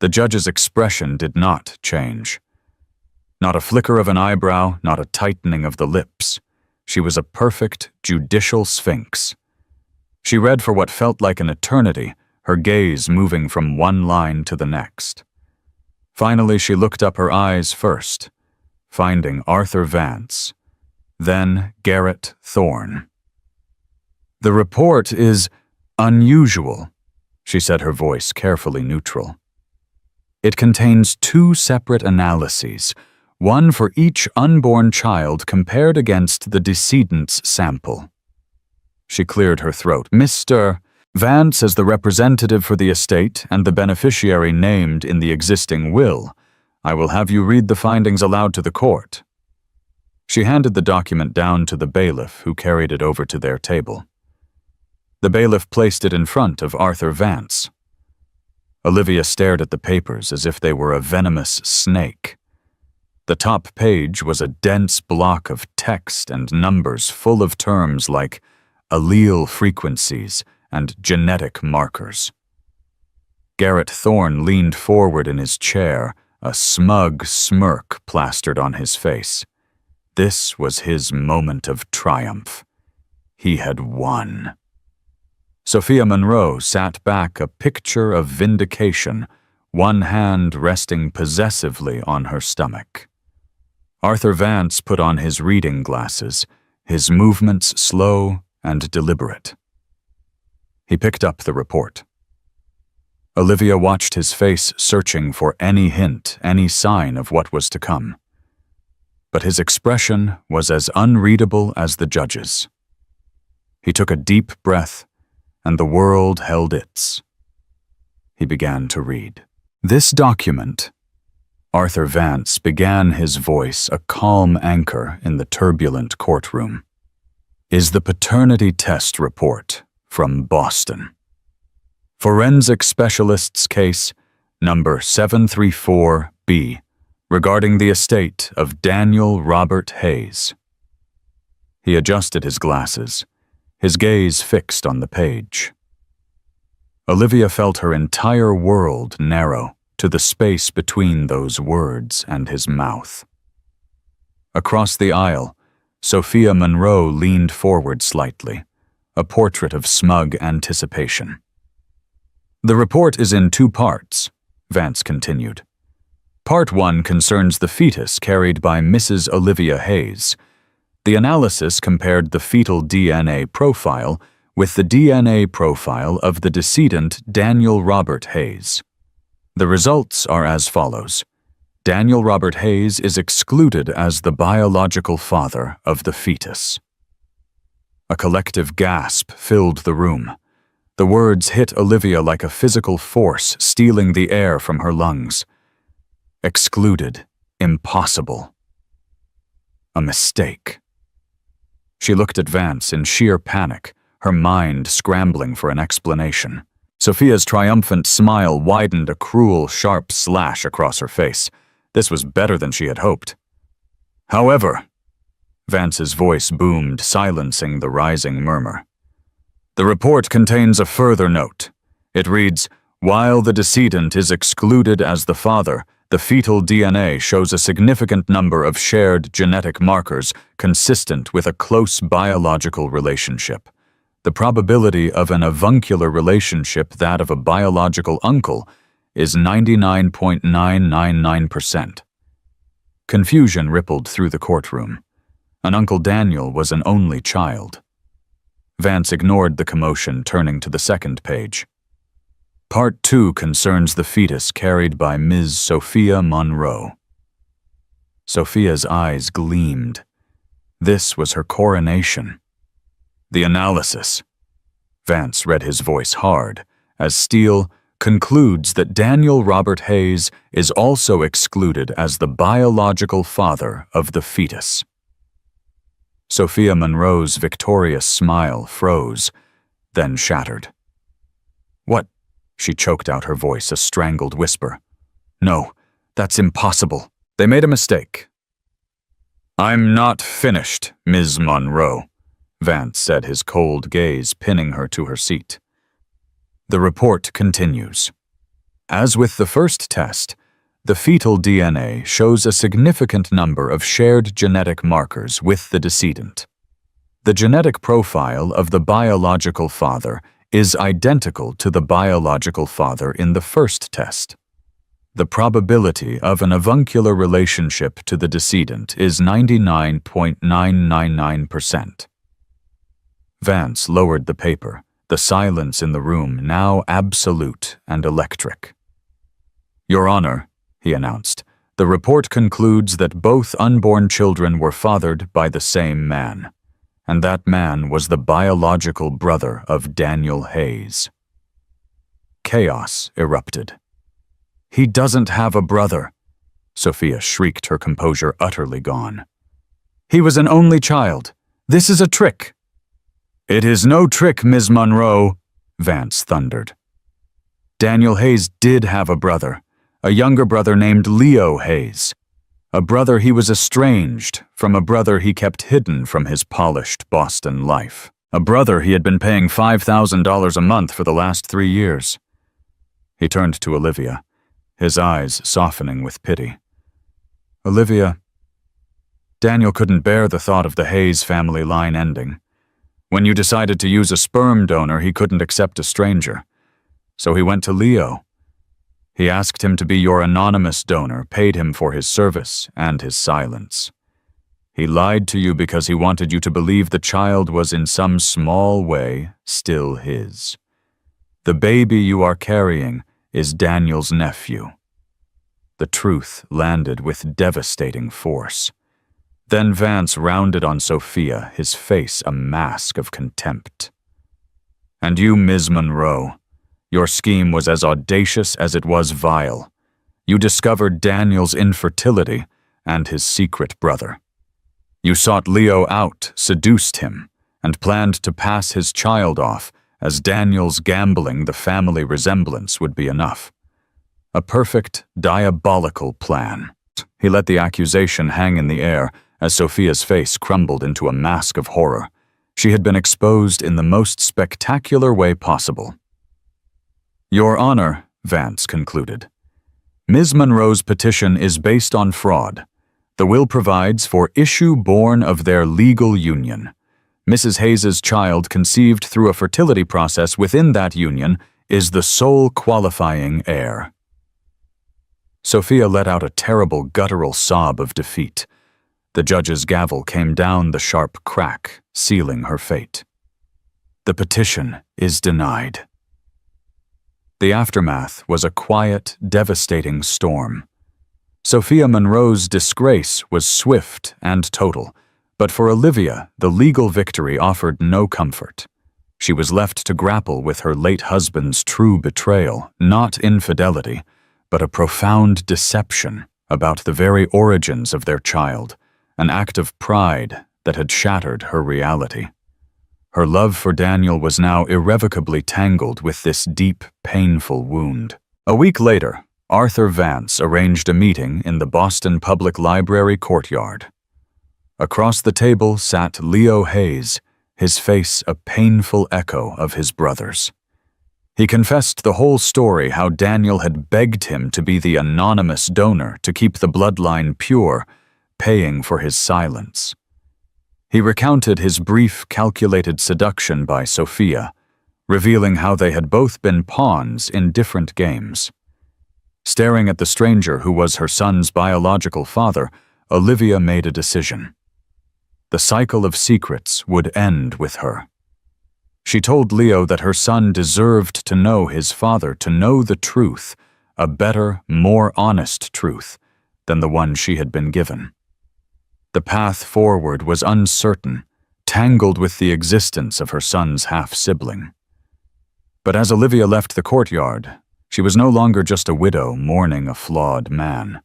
The judge's expression did not change. Not a flicker of an eyebrow, not a tightening of the lips. She was a perfect, judicial sphinx. She read for what felt like an eternity, her gaze moving from one line to the next. Finally, she looked up, her eyes first, finding Arthur Vance, then Garrett Thorne. "The report is unusual," she said, her voice carefully neutral. "It contains two separate analyses, one for each unborn child compared against the decedent's sample." She cleared her throat. "Mr. Vance, as the representative for the estate and the beneficiary named in the existing will, I will have you read the findings aloud to the court." She handed the document down to the bailiff, who carried it over to their table. The bailiff placed it in front of Arthur Vance. Olivia stared at the papers as if they were a venomous snake. The top page was a dense block of text and numbers full of terms like allele frequencies and genetic markers. Garrett Thorne leaned forward in his chair, a smug smirk plastered on his face. This was his moment of triumph. He had won. Sophia Monroe sat back, a picture of vindication, one hand resting possessively on her stomach. Arthur Vance put on his reading glasses, his movements slow and deliberate. He picked up the report. Olivia watched his face, searching for any hint, any sign of what was to come. But his expression was as unreadable as the judge's. He took a deep breath, and the world held its. He began to read. This document, Arthur Vance began, his voice a calm anchor in the turbulent courtroom, is the paternity test report from Boston. Forensic Specialist's case number 734B regarding the estate of Daniel Robert Hayes. He adjusted his glasses, his gaze fixed on the page. Olivia felt her entire world narrow to the space between those words and his mouth. Across the aisle, Sophia Monroe leaned forward slightly, a portrait of smug anticipation. The report is in 2 parts, Vance continued. Part 1 concerns the fetus carried by Mrs. Olivia Hayes. The analysis compared the fetal DNA profile with the DNA profile of the decedent Daniel Robert Hayes. The results are as follows. Daniel Robert Hayes is excluded as the biological father of the fetus. A collective gasp filled the room. The words hit Olivia like a physical force, stealing the air from her lungs. Excluded. Impossible. A mistake. She looked at Vance in sheer panic, her mind scrambling for an explanation. Sophia's triumphant smile widened a cruel, sharp slash across her face. This was better than she had hoped. However, Vance's voice boomed, silencing the rising murmur. The report contains a further note. It reads, while the decedent is excluded as the father, the fetal DNA shows a significant number of shared genetic markers consistent with a close biological relationship. The probability of an avuncular relationship, that of a biological uncle, is 99.999%. Confusion rippled through the courtroom. An Uncle Daniel was an only child. Vance ignored the commotion, turning to the second page. Part 2 concerns the fetus carried by Ms. Sophia Monroe. Sophia's eyes gleamed. This was her coronation. The analysis. Vance read his voice hard, as Steele concludes that Daniel Robert Hayes is also excluded as the biological father of the fetus. Sophia Monroe's victorious smile froze, then shattered. What? She choked out her voice, a strangled whisper. No, that's impossible. They made a mistake. I'm not finished, Ms. Monroe, Vance said, his cold gaze pinning her to her seat. The report continues. As with the first test, the fetal DNA shows a significant number of shared genetic markers with the decedent. The genetic profile of the biological father is identical to the biological father in the first test. The probability of an avuncular relationship to the decedent is 99.999%. Vance lowered the paper, the silence in the room now absolute and electric. Your Honor, he announced, the report concludes that both unborn children were fathered by the same man, and that man was the biological brother of Daniel Hayes. Chaos erupted. He doesn't have a brother, Sophia shrieked, her composure utterly gone. He was an only child. This is a trick. It is no trick, Ms. Monroe, Vance thundered. Daniel Hayes did have a brother, a younger brother named Leo Hayes, a brother he was estranged from, a brother he kept hidden from his polished Boston life, a brother he had been paying $5,000 a month for the last 3 years. He turned to Olivia, his eyes softening with pity. Olivia, Daniel couldn't bear the thought of the Hayes family line ending. When you decided to use a sperm donor, he couldn't accept a stranger. So he went to Leo. He asked him to be your anonymous donor, paid him for his service and his silence. He lied to you because he wanted you to believe the child was in some small way still his. The baby you are carrying is Daniel's nephew." The truth landed with devastating force. Then Vance rounded on Sophia, his face a mask of contempt. "And you, Ms. Monroe, your scheme was as audacious as it was vile. You discovered Daniel's infertility and his secret brother. You sought Leo out, seduced him, and planned to pass his child off as Daniel's gambling the family resemblance would be enough. A perfect, diabolical plan." He let the accusation hang in the air as Sophia's face crumbled into a mask of horror. She had been exposed in the most spectacular way possible. "Your Honor," Vance concluded, "Ms. Monroe's petition is based on fraud. The will provides for issue born of their legal union. Mrs. Hayes's child conceived through a fertility process within that union is the sole qualifying heir." Sophia let out a terrible guttural sob of defeat. The judge's gavel came down the sharp crack, sealing her fate. "The petition is denied." The aftermath was a quiet, devastating storm. Sophia Monroe's disgrace was swift and total, but for Olivia, the legal victory offered no comfort. She was left to grapple with her late husband's true betrayal, not infidelity, but a profound deception about the very origins of their child, an act of pride that had shattered her reality. Her love for Daniel was now irrevocably tangled with this deep, painful wound. A week later, Arthur Vance arranged a meeting in the Boston Public Library courtyard. Across the table sat Leo Hayes, his face a painful echo of his brother's. He confessed the whole story, how Daniel had begged him to be the anonymous donor to keep the bloodline pure, paying for his silence. He recounted his brief, calculated seduction by Sophia, revealing how they had both been pawns in different games. Staring at the stranger who was her son's biological father, Olivia made a decision. The cycle of secrets would end with her. She told Leo that her son deserved to know his father, to know the truth, a better, more honest truth than the one she had been given. The path forward was uncertain, tangled with the existence of her son's half-sibling. But as Olivia left the courtyard, she was no longer just a widow mourning a flawed man.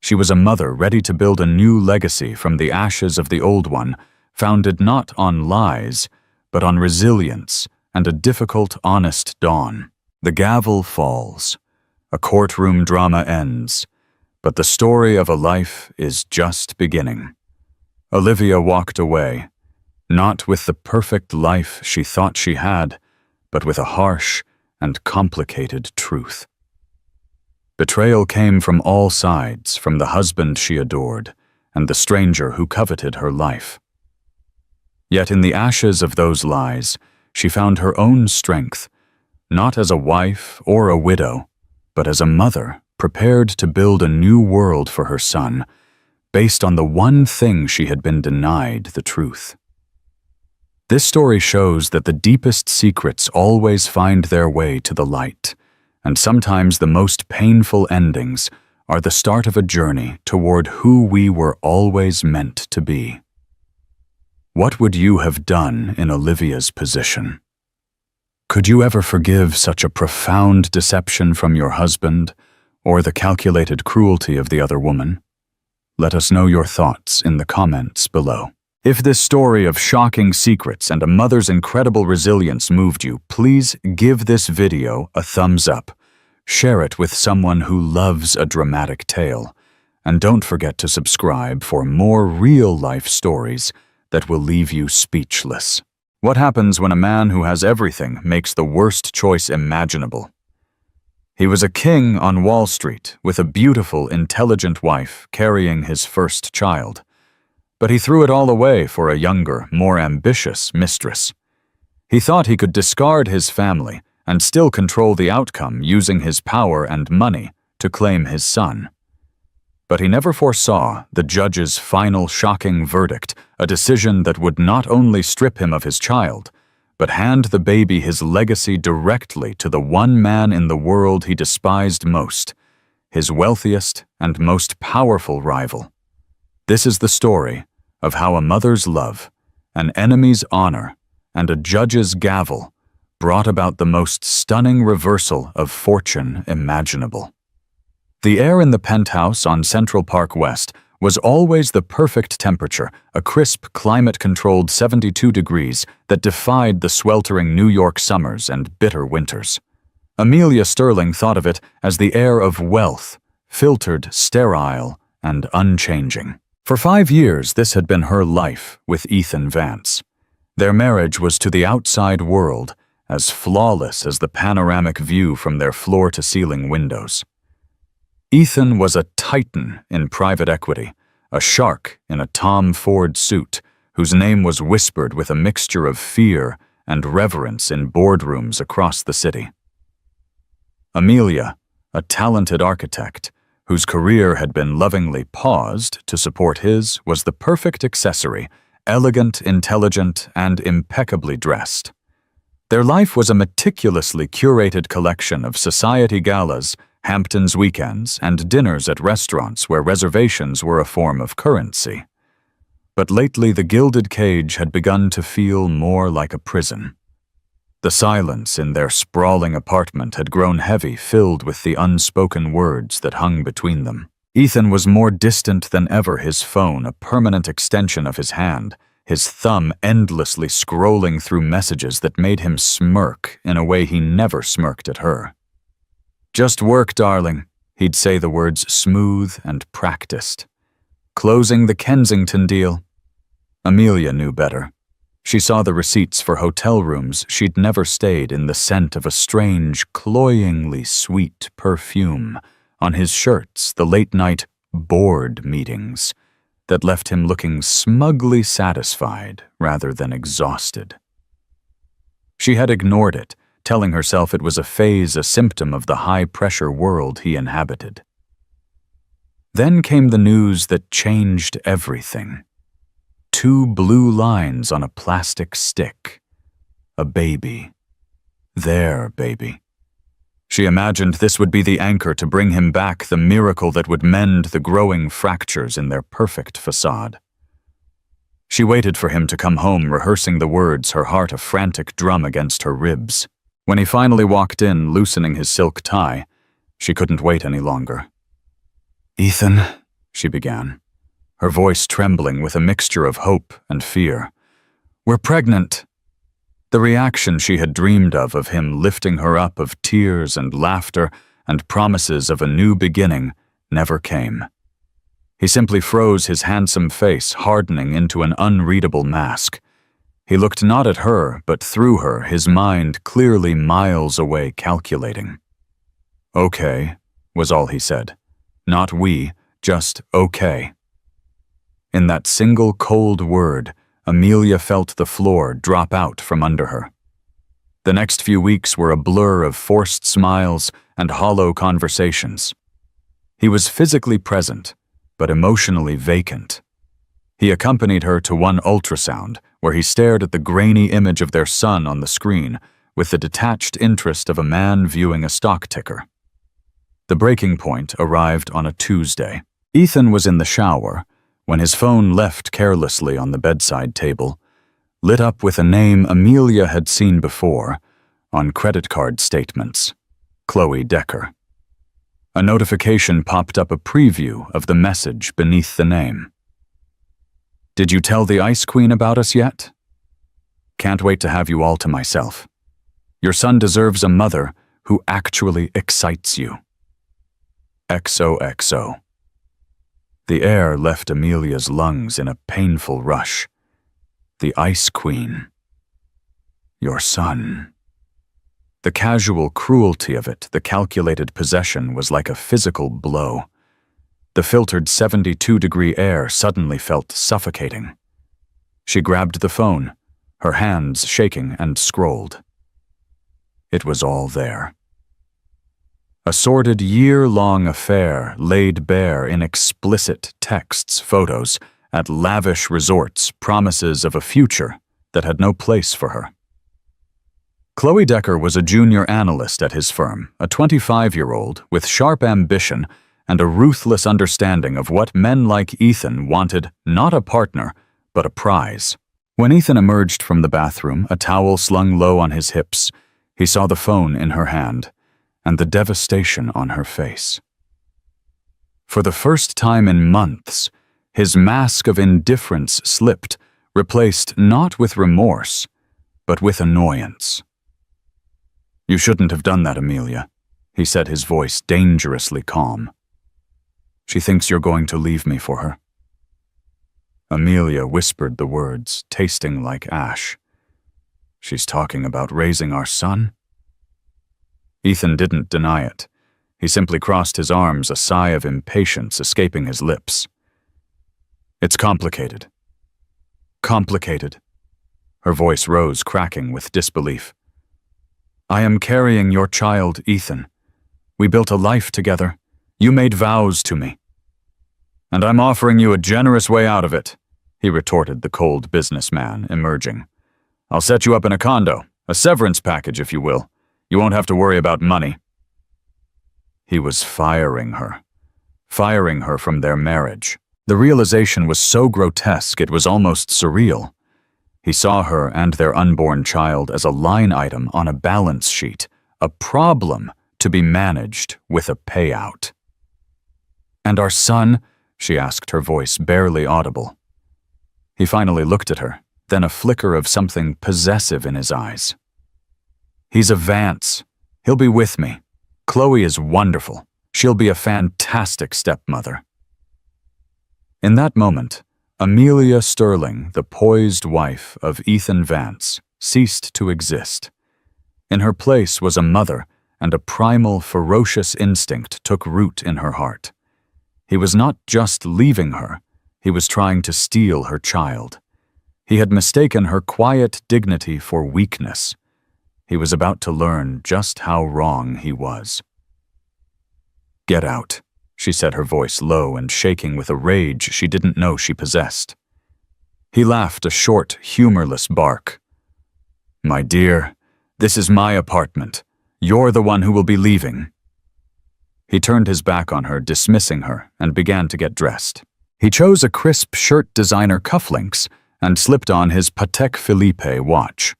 She was a mother ready to build a new legacy from the ashes of the old one, founded not on lies, but on resilience and a difficult, honest dawn. The gavel falls. A courtroom drama ends. But the story of a life is just beginning. Olivia walked away, not with the perfect life she thought she had, but with a harsh and complicated truth. Betrayal came from all sides, from the husband she adored and the stranger who coveted her life. Yet in the ashes of those lies, she found her own strength, not as a wife or a widow, but as a mother prepared to build a new world for her son, based on the one thing she had been denied, the truth. This story shows that the deepest secrets always find their way to the light, and sometimes the most painful endings are the start of a journey toward who we were always meant to be. What would you have done in Olivia's position? Could you ever forgive such a profound deception from your husband, or the calculated cruelty of the other woman? Let us know your thoughts in the comments below. If this story of shocking secrets and a mother's incredible resilience moved you, please give this video a thumbs up. Share it with someone who loves a dramatic tale. And don't forget to subscribe for more real-life stories that will leave you speechless. What happens when a man who has everything makes the worst choice imaginable? He was a king on Wall Street with a beautiful, intelligent wife carrying his first child. But he threw it all away for a younger, more ambitious mistress. He thought he could discard his family and still control the outcome using his power and money to claim his son. But he never foresaw the judge's final shocking verdict, a decision that would not only strip him of his child, but hand the baby his legacy directly to the one man in the world he despised most, his wealthiest and most powerful rival. This is the story of how a mother's love, an enemy's honor, and a judge's gavel brought about the most stunning reversal of fortune imaginable. The air in the penthouse on Central Park West was always the perfect temperature, a crisp, climate-controlled 72 degrees that defied the sweltering New York summers and bitter winters. Amelia Sterling thought of it as the air of wealth, filtered, sterile, and unchanging. For 5 years, this had been her life with Ethan Vance. Their marriage was to the outside world as flawless as the panoramic view from their floor-to-ceiling windows. Ethan was a titan in private equity, a shark in a Tom Ford suit, whose name was whispered with a mixture of fear and reverence in boardrooms across the city. Amelia, a talented architect, whose career had been lovingly paused to support his, was the perfect accessory, elegant, intelligent, and impeccably dressed. Their life was a meticulously curated collection of society galas, Hamptons weekends, and dinners at restaurants where reservations were a form of currency. But lately the gilded cage had begun to feel more like a prison. The silence in their sprawling apartment had grown heavy, filled with the unspoken words that hung between them. Ethan was more distant than ever, his phone a permanent extension of his hand, his thumb endlessly scrolling through messages that made him smirk in a way he never smirked at her. "Just work, darling," he'd say the words smooth and practiced. "Closing the Kensington deal." Amelia knew better. She saw the receipts for hotel rooms she'd never stayed in the scent of a strange, cloyingly sweet perfume on his shirts, the late-night board meetings that left him looking smugly satisfied rather than exhausted. She had ignored it, telling herself it was a phase, a symptom of the high-pressure world he inhabited. Then came the news that changed everything. 2 blue lines on a plastic stick. A baby. Their baby. She imagined this would be the anchor to bring him back, the miracle that would mend the growing fractures in their perfect facade. She waited for him to come home, rehearsing the words, her heart a frantic drum against her ribs. When he finally walked in, loosening his silk tie, she couldn't wait any longer. "Ethan," she began, her voice trembling with a mixture of hope and fear. "We're pregnant." The reaction she had dreamed of him lifting her up, of tears and laughter and promises of a new beginning, never came. He simply froze, his handsome face hardening into an unreadable mask. He looked not at her, but through her, his mind clearly miles away calculating. "Okay," was all he said. Not we, just okay. In that single cold word, Amelia felt the floor drop out from under her. The next few weeks were a blur of forced smiles and hollow conversations. He was physically present, but emotionally vacant. He accompanied her to one ultrasound, where he stared at the grainy image of their son on the screen with the detached interest of a man viewing a stock ticker. The breaking point arrived on a Tuesday. Ethan was in the shower when his phone left carelessly on the bedside table, lit up with a name Amelia had seen before on credit card statements: Chloe Decker. A notification popped up, a preview of the message beneath the name. "Did you tell the Ice Queen about us yet? Can't wait to have you all to myself. Your son deserves a mother who actually excites you. XOXO." The air left Amelia's lungs in a painful rush. The Ice Queen. Your son. The casual cruelty of it, the calculated possession, was like a physical blow. The filtered 72-degree air suddenly felt suffocating. She grabbed the phone, her hands shaking, and scrolled. It was all there. A sordid year-long affair laid bare in explicit texts, photos, at lavish resorts, promises of a future that had no place for her. Chloe Decker was a junior analyst at his firm, a 25-year-old with sharp ambition and a ruthless understanding of what men like Ethan wanted, not a partner, but a prize. When Ethan emerged from the bathroom, a towel slung low on his hips, he saw the phone in her hand and the devastation on her face. For the first time in months, his mask of indifference slipped, replaced not with remorse, but with annoyance. "You shouldn't have done that, Amelia," he said, his voice dangerously calm. "She thinks you're going to leave me for her." Amelia whispered the words, tasting like ash. "She's talking about raising our son?" Ethan didn't deny it. He simply crossed his arms, a sigh of impatience escaping his lips. "It's complicated." "Complicated?" Her voice rose, cracking with disbelief. "I am carrying your child, Ethan. We built a life together. You made vows to me." "And I'm offering you a generous way out of it," he retorted, the cold businessman emerging. "I'll set you up in a condo, a severance package, if you will. You won't have to worry about money." He was firing her from their marriage. The realization was so grotesque it was almost surreal. He saw her and their unborn child as a line item on a balance sheet, a problem to be managed with a payout. "And our son?" she asked, her voice barely audible. He finally looked at her, then a flicker of something possessive in his eyes. "He's a Vance. He'll be with me. Chloe is wonderful. She'll be a fantastic stepmother." In that moment, Amelia Sterling, the poised wife of Ethan Vance, ceased to exist. In her place was a mother, and a primal, ferocious instinct took root in her heart. He was not just leaving her, he was trying to steal her child. He had mistaken her quiet dignity for weakness. He was about to learn just how wrong he was. "Get out," she said, her voice low and shaking with a rage she didn't know she possessed. He laughed, a short, humorless bark. "My dear, this is my apartment. You're the one who will be leaving." He turned his back on her, dismissing her, and began to get dressed. He chose a crisp shirt designer cufflinks and slipped on his Patek Philippe watch.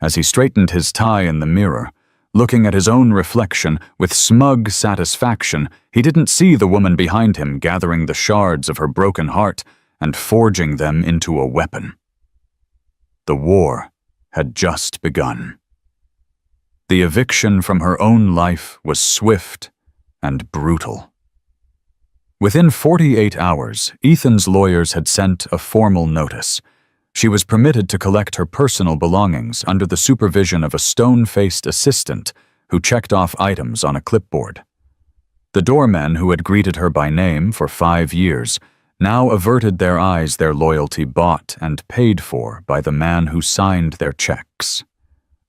As he straightened his tie in the mirror, looking at his own reflection with smug satisfaction, he didn't see the woman behind him gathering the shards of her broken heart and forging them into a weapon. The war had just begun. The eviction from her own life was swift and brutal. Within 48 hours, Ethan's lawyers had sent a formal notice. She was permitted to collect her personal belongings under the supervision of a stone-faced assistant who checked off items on a clipboard. The doormen who had greeted her by name for 5 years now averted their eyes, their loyalty bought and paid for by the man who signed their checks.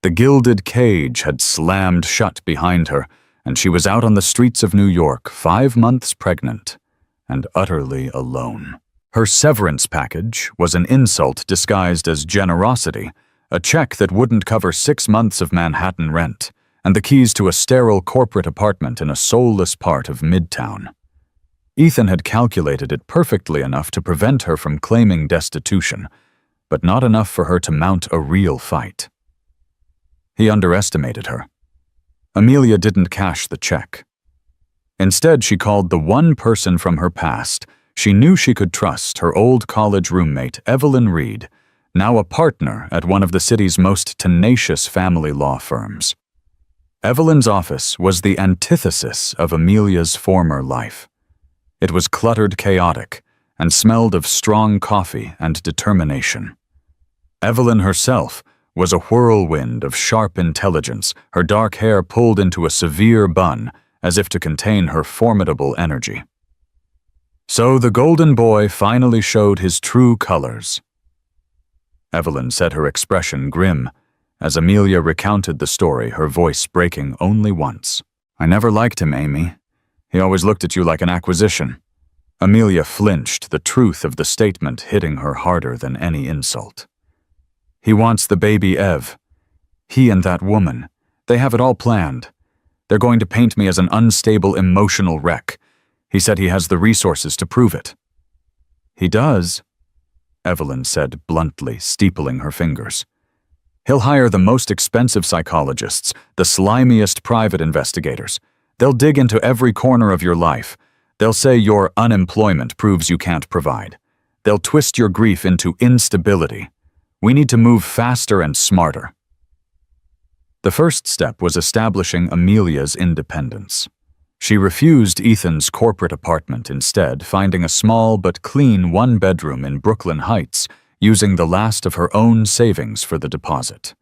The gilded cage had slammed shut behind her, and she was out on the streets of New York, 5 months pregnant, and utterly alone. Her severance package was an insult disguised as generosity, a check that wouldn't cover 6 months of Manhattan rent, and the keys to a sterile corporate apartment in a soulless part of Midtown. Ethan had calculated it perfectly enough to prevent her from claiming destitution, but not enough for her to mount a real fight. He underestimated her. Amelia didn't cash the check. Instead, she called the one person from her past she knew she could trust, her old college roommate, Evelyn Reed, now a partner at one of the city's most tenacious family law firms. Evelyn's office was the antithesis of Amelia's former life. It was cluttered, chaotic, and smelled of strong coffee and determination. Evelyn herself was a whirlwind of sharp intelligence, her dark hair pulled into a severe bun as if to contain her formidable energy. So the golden boy finally showed his true colors. Evelyn said, her expression grim, as Amelia recounted the story, her voice breaking only once. "I never liked him, Amy. He always looked at you like an acquisition." Amelia flinched, the truth of the statement hitting her harder than any insult. "He wants the baby Ev. He and that woman, they have it all planned. They're going to paint me as an unstable emotional wreck. He said he has the resources to prove it." "He does," Evelyn said bluntly, steepling her fingers. "He'll hire the most expensive psychologists, the slimiest private investigators. They'll dig into every corner of your life. They'll say your unemployment proves you can't provide. They'll twist your grief into instability. We need to move faster and smarter." The first step was establishing Amelia's independence. She refused Ethan's corporate apartment instead, finding a small but clean one-bedroom in Brooklyn Heights, using the last of her own savings for the deposit.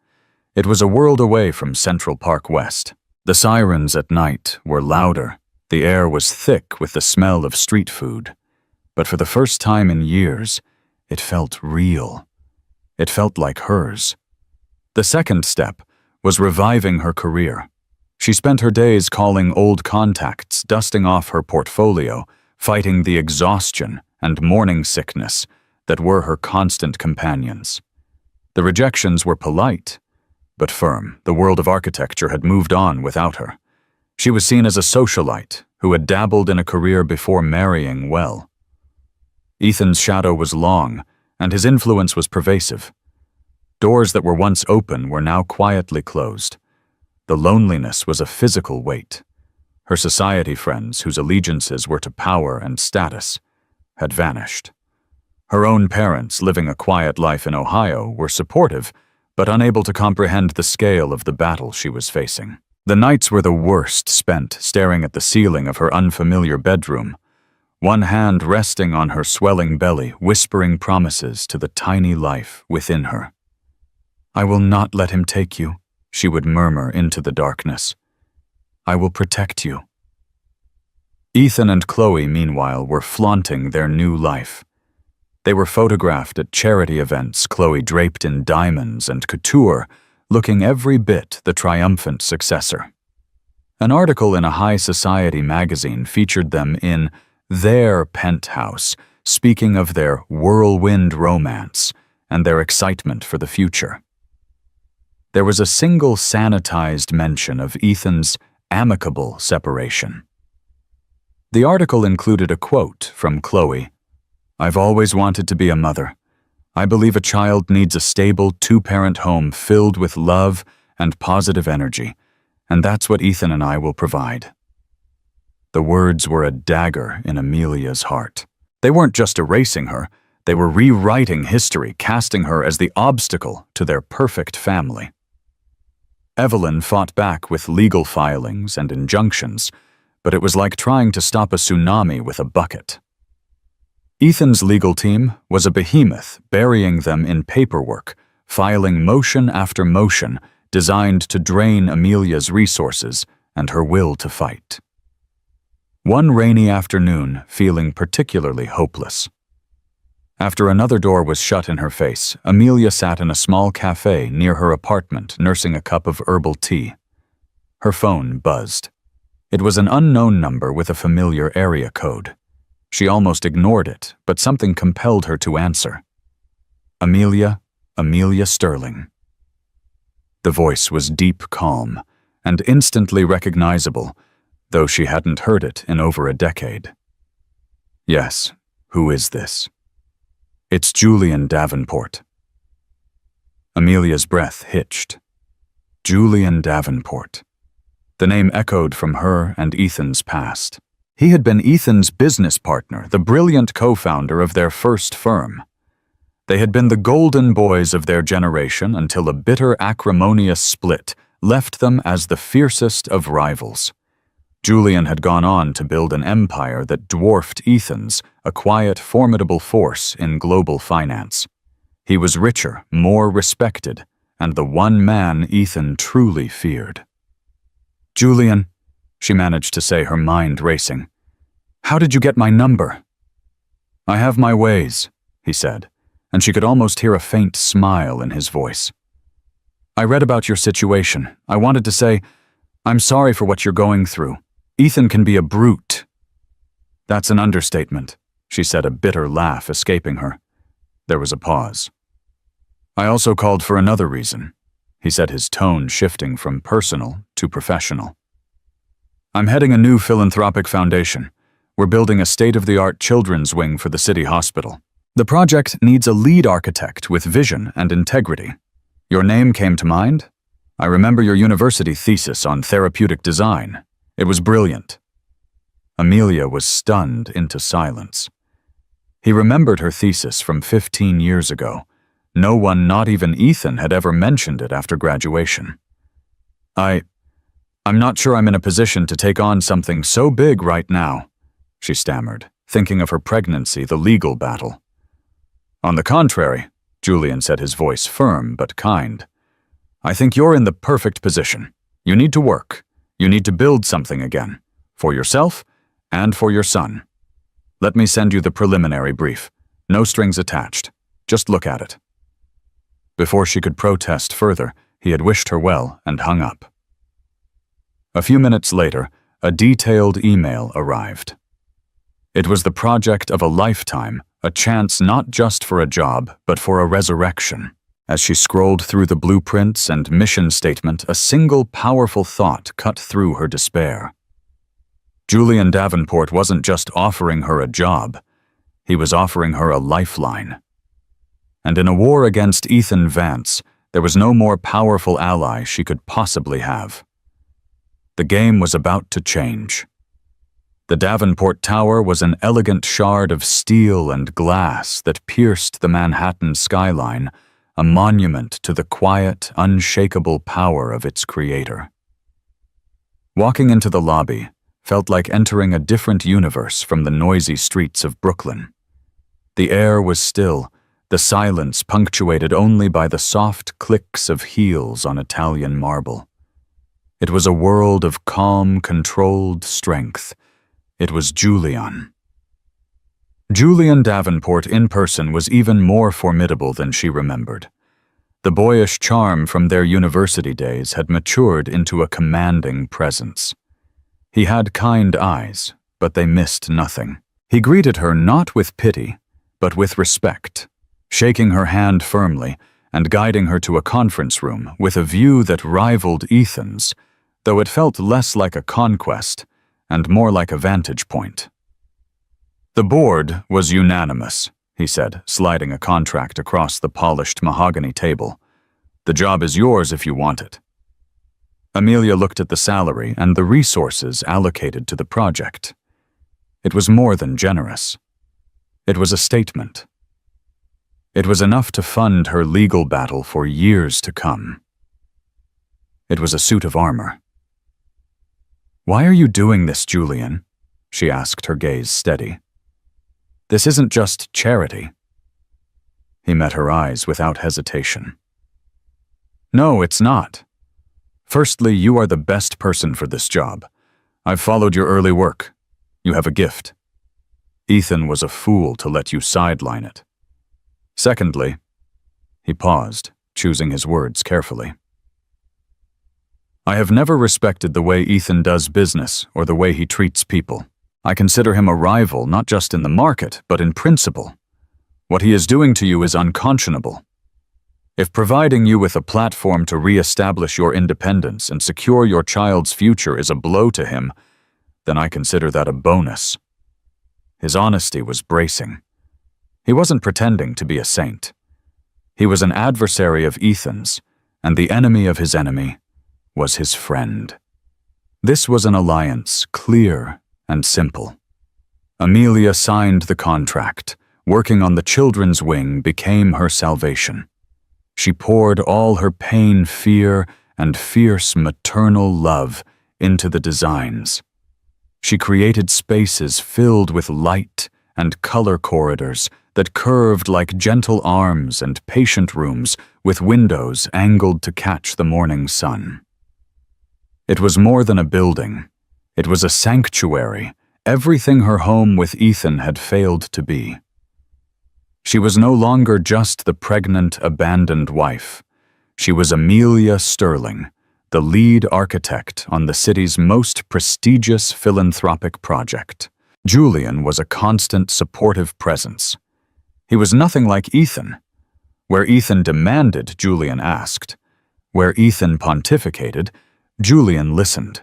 It was a world away from Central Park West. The sirens at night were louder. The air was thick with the smell of street food. But for the first time in years, it felt real. It felt like hers. The second step was reviving her career. She spent her days calling old contacts, dusting off her portfolio, fighting the exhaustion and morning sickness that were her constant companions. The rejections were polite, but firm. The world of architecture had moved on without her. She was seen as a socialite who had dabbled in a career before marrying well. Ethan's shadow was long, and his influence was pervasive. Doors that were once open were now quietly closed. The loneliness was a physical weight. Her society friends, whose allegiances were to power and status, had vanished. Her own parents, living a quiet life in Ohio, were supportive, but unable to comprehend the scale of the battle she was facing. The nights were the worst spent staring at the ceiling of her unfamiliar bedroom, one hand resting on her swelling belly, whispering promises to the tiny life within her. "I will not let him take you," she would murmur into the darkness. "I will protect you." Ethan and Chloe, meanwhile, were flaunting their new life. They were photographed at charity events, Chloe draped in diamonds and couture, looking every bit the triumphant successor. An article in a high society magazine featured them in their penthouse, speaking of their whirlwind romance and their excitement for the future. There was a single sanitized mention of Ethan's amicable separation. The article included a quote from Chloe. "I've always wanted to be a mother. I believe a child needs a stable two-parent home filled with love and positive energy, and that's what Ethan and I will provide." The words were a dagger in Amelia's heart. They weren't just erasing her, they were rewriting history, casting her as the obstacle to their perfect family. Evelyn fought back with legal filings and injunctions, but it was like trying to stop a tsunami with a bucket. Ethan's legal team was a behemoth, burying them in paperwork, filing motion after motion designed to drain Amelia's resources and her will to fight. One rainy afternoon, feeling particularly hopeless. After another door was shut in her face, Amelia sat in a small cafe near her apartment, nursing a cup of herbal tea. Her phone buzzed. It was an unknown number with a familiar area code. She almost ignored it, but something compelled her to answer. Amelia Sterling. The voice was deep calm and instantly recognizable, though she hadn't heard it in over a decade. "Yes, who is this?" "It's Julian Davenport." Amelia's breath hitched. Julian Davenport. The name echoed from her and Ethan's past. He had been Ethan's business partner, the brilliant co-founder of their first firm. They had been the golden boys of their generation until a bitter, acrimonious split left them as the fiercest of rivals. Julian had gone on to build an empire that dwarfed Ethan's, a quiet, formidable force in global finance. He was richer, more respected, and the one man Ethan truly feared. "Julian," she managed to say, her mind racing. "How did you get my number?" "I have my ways," he said, and she could almost hear a faint smile in his voice. "I read about your situation. I wanted to say, I'm sorry for what you're going through. Ethan can be a brute." "That's an understatement," she said, a bitter laugh escaping her. There was a pause. "I also called for another reason. he said, his tone shifting from personal to professional. "I'm heading a new philanthropic foundation. We're building a state-of-the-art children's wing for the city hospital. The project needs a lead architect with vision and integrity. Your name came to mind? I remember your university thesis on therapeutic design. It was brilliant." Amelia was stunned into silence. He remembered her thesis from 15 years ago. No one, not even Ethan, had ever mentioned it after graduation. I'm not sure I'm in a position to take on something so big right now," she stammered, thinking of her pregnancy, the legal battle. "On the contrary," Julian said, his voice firm but kind. "I think you're in the perfect position. You need to work. You need to build something again, for yourself and for your son. Let me send you the preliminary brief. No strings attached. Just look at it." Before she could protest further, he had wished her well and hung up. A few minutes later, a detailed email arrived. It was the project of a lifetime, a chance not just for a job, but for a resurrection. As she scrolled through the blueprints and mission statement, a single powerful thought cut through her despair. Julian Davenport wasn't just offering her a job, he was offering her a lifeline. And in a war against Ethan Vance, there was no more powerful ally she could possibly have. The game was about to change. The Davenport Tower was an elegant shard of steel and glass that pierced the Manhattan skyline, a monument to the quiet, unshakable power of its creator. Walking into the lobby felt like entering a different universe from the noisy streets of Brooklyn. The air was still, the silence punctuated only by the soft clicks of heels on Italian marble. It was a world of calm, controlled strength. It was Julian. Julian Davenport in person was even more formidable than she remembered. The boyish charm from their university days had matured into a commanding presence. He had kind eyes, but they missed nothing. He greeted her not with pity, but with respect, shaking her hand firmly and guiding her to a conference room with a view that rivaled Ethan's, though it felt less like a conquest and more like a vantage point. "The board was unanimous," he said, sliding a contract across the polished mahogany table. "The job is yours if you want it." Amelia looked at the salary and the resources allocated to the project. It was more than generous. It was a statement. It was enough to fund her legal battle for years to come. It was a suit of armor. "Why are you doing this, Julian?" she asked, her gaze steady. "This isn't just charity." He met her eyes without hesitation. "No, it's not. Firstly, you are the best person for this job. I've followed your early work. You have a gift. Ethan was a fool to let you sideline it. Secondly," he paused, choosing his words carefully, "I have never respected the way Ethan does business or the way he treats people. I consider him a rival not just in the market, but in principle. What he is doing to you is unconscionable. If providing you with a platform to re-establish your independence and secure your child's future is a blow to him, then I consider that a bonus." His honesty was bracing. He wasn't pretending to be a saint. He was an adversary of Ethan's, and the enemy of his enemy was his friend. This was an alliance, clear and simple. Amelia signed the contract. Working on the children's wing became her salvation. She poured all her pain, fear, and fierce maternal love into the designs. She created spaces filled with light and color corridors that curved like gentle arms and patient rooms with windows angled to catch the morning sun. It was more than a building. It was a sanctuary, everything her home with Ethan had failed to be. She was no longer just the pregnant, abandoned wife. She was Amelia Sterling, the lead architect on the city's most prestigious philanthropic project. Julian was a constant, supportive presence. He was nothing like Ethan. Where Ethan demanded, Julian asked. Where Ethan pontificated, Julian listened.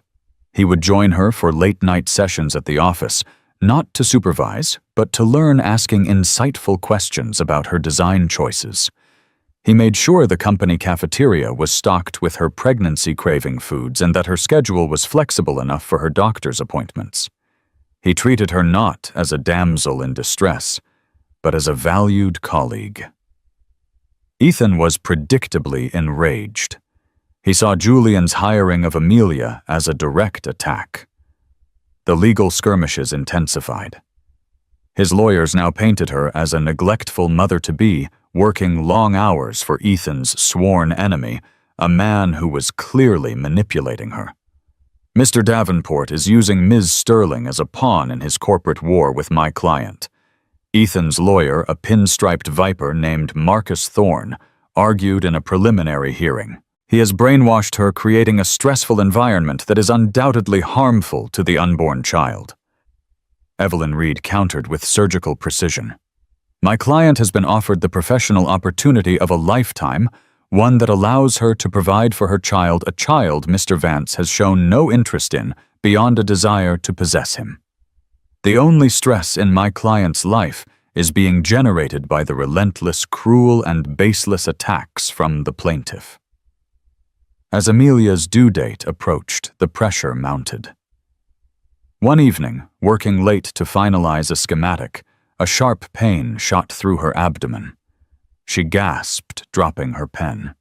He would join her for late-night sessions at the office, not to supervise, but to learn, asking insightful questions about her design choices. He made sure the company cafeteria was stocked with her pregnancy-craving foods and that her schedule was flexible enough for her doctor's appointments. He treated her not as a damsel in distress, but as a valued colleague. Ethan was predictably enraged. He saw Julian's hiring of Amelia as a direct attack. The legal skirmishes intensified. His lawyers now painted her as a neglectful mother-to-be, working long hours for Ethan's sworn enemy, a man who was clearly manipulating her. Mr. Davenport is using Ms. Sterling as a pawn in his corporate war with my client. Ethan's lawyer, a pinstriped viper named Marcus Thorne, argued in a preliminary hearing. He has brainwashed her, creating a stressful environment that is undoubtedly harmful to the unborn child. Evelyn Reed countered with surgical precision. My client has been offered the professional opportunity of a lifetime, one that allows her to provide for her child, a child Mr. Vance has shown no interest in beyond a desire to possess him. The only stress in my client's life is being generated by the relentless, cruel, and baseless attacks from the plaintiff. As Amelia's due date approached, the pressure mounted. One evening, working late to finalize a schematic, a sharp pain shot through her abdomen. She gasped, dropping her pen.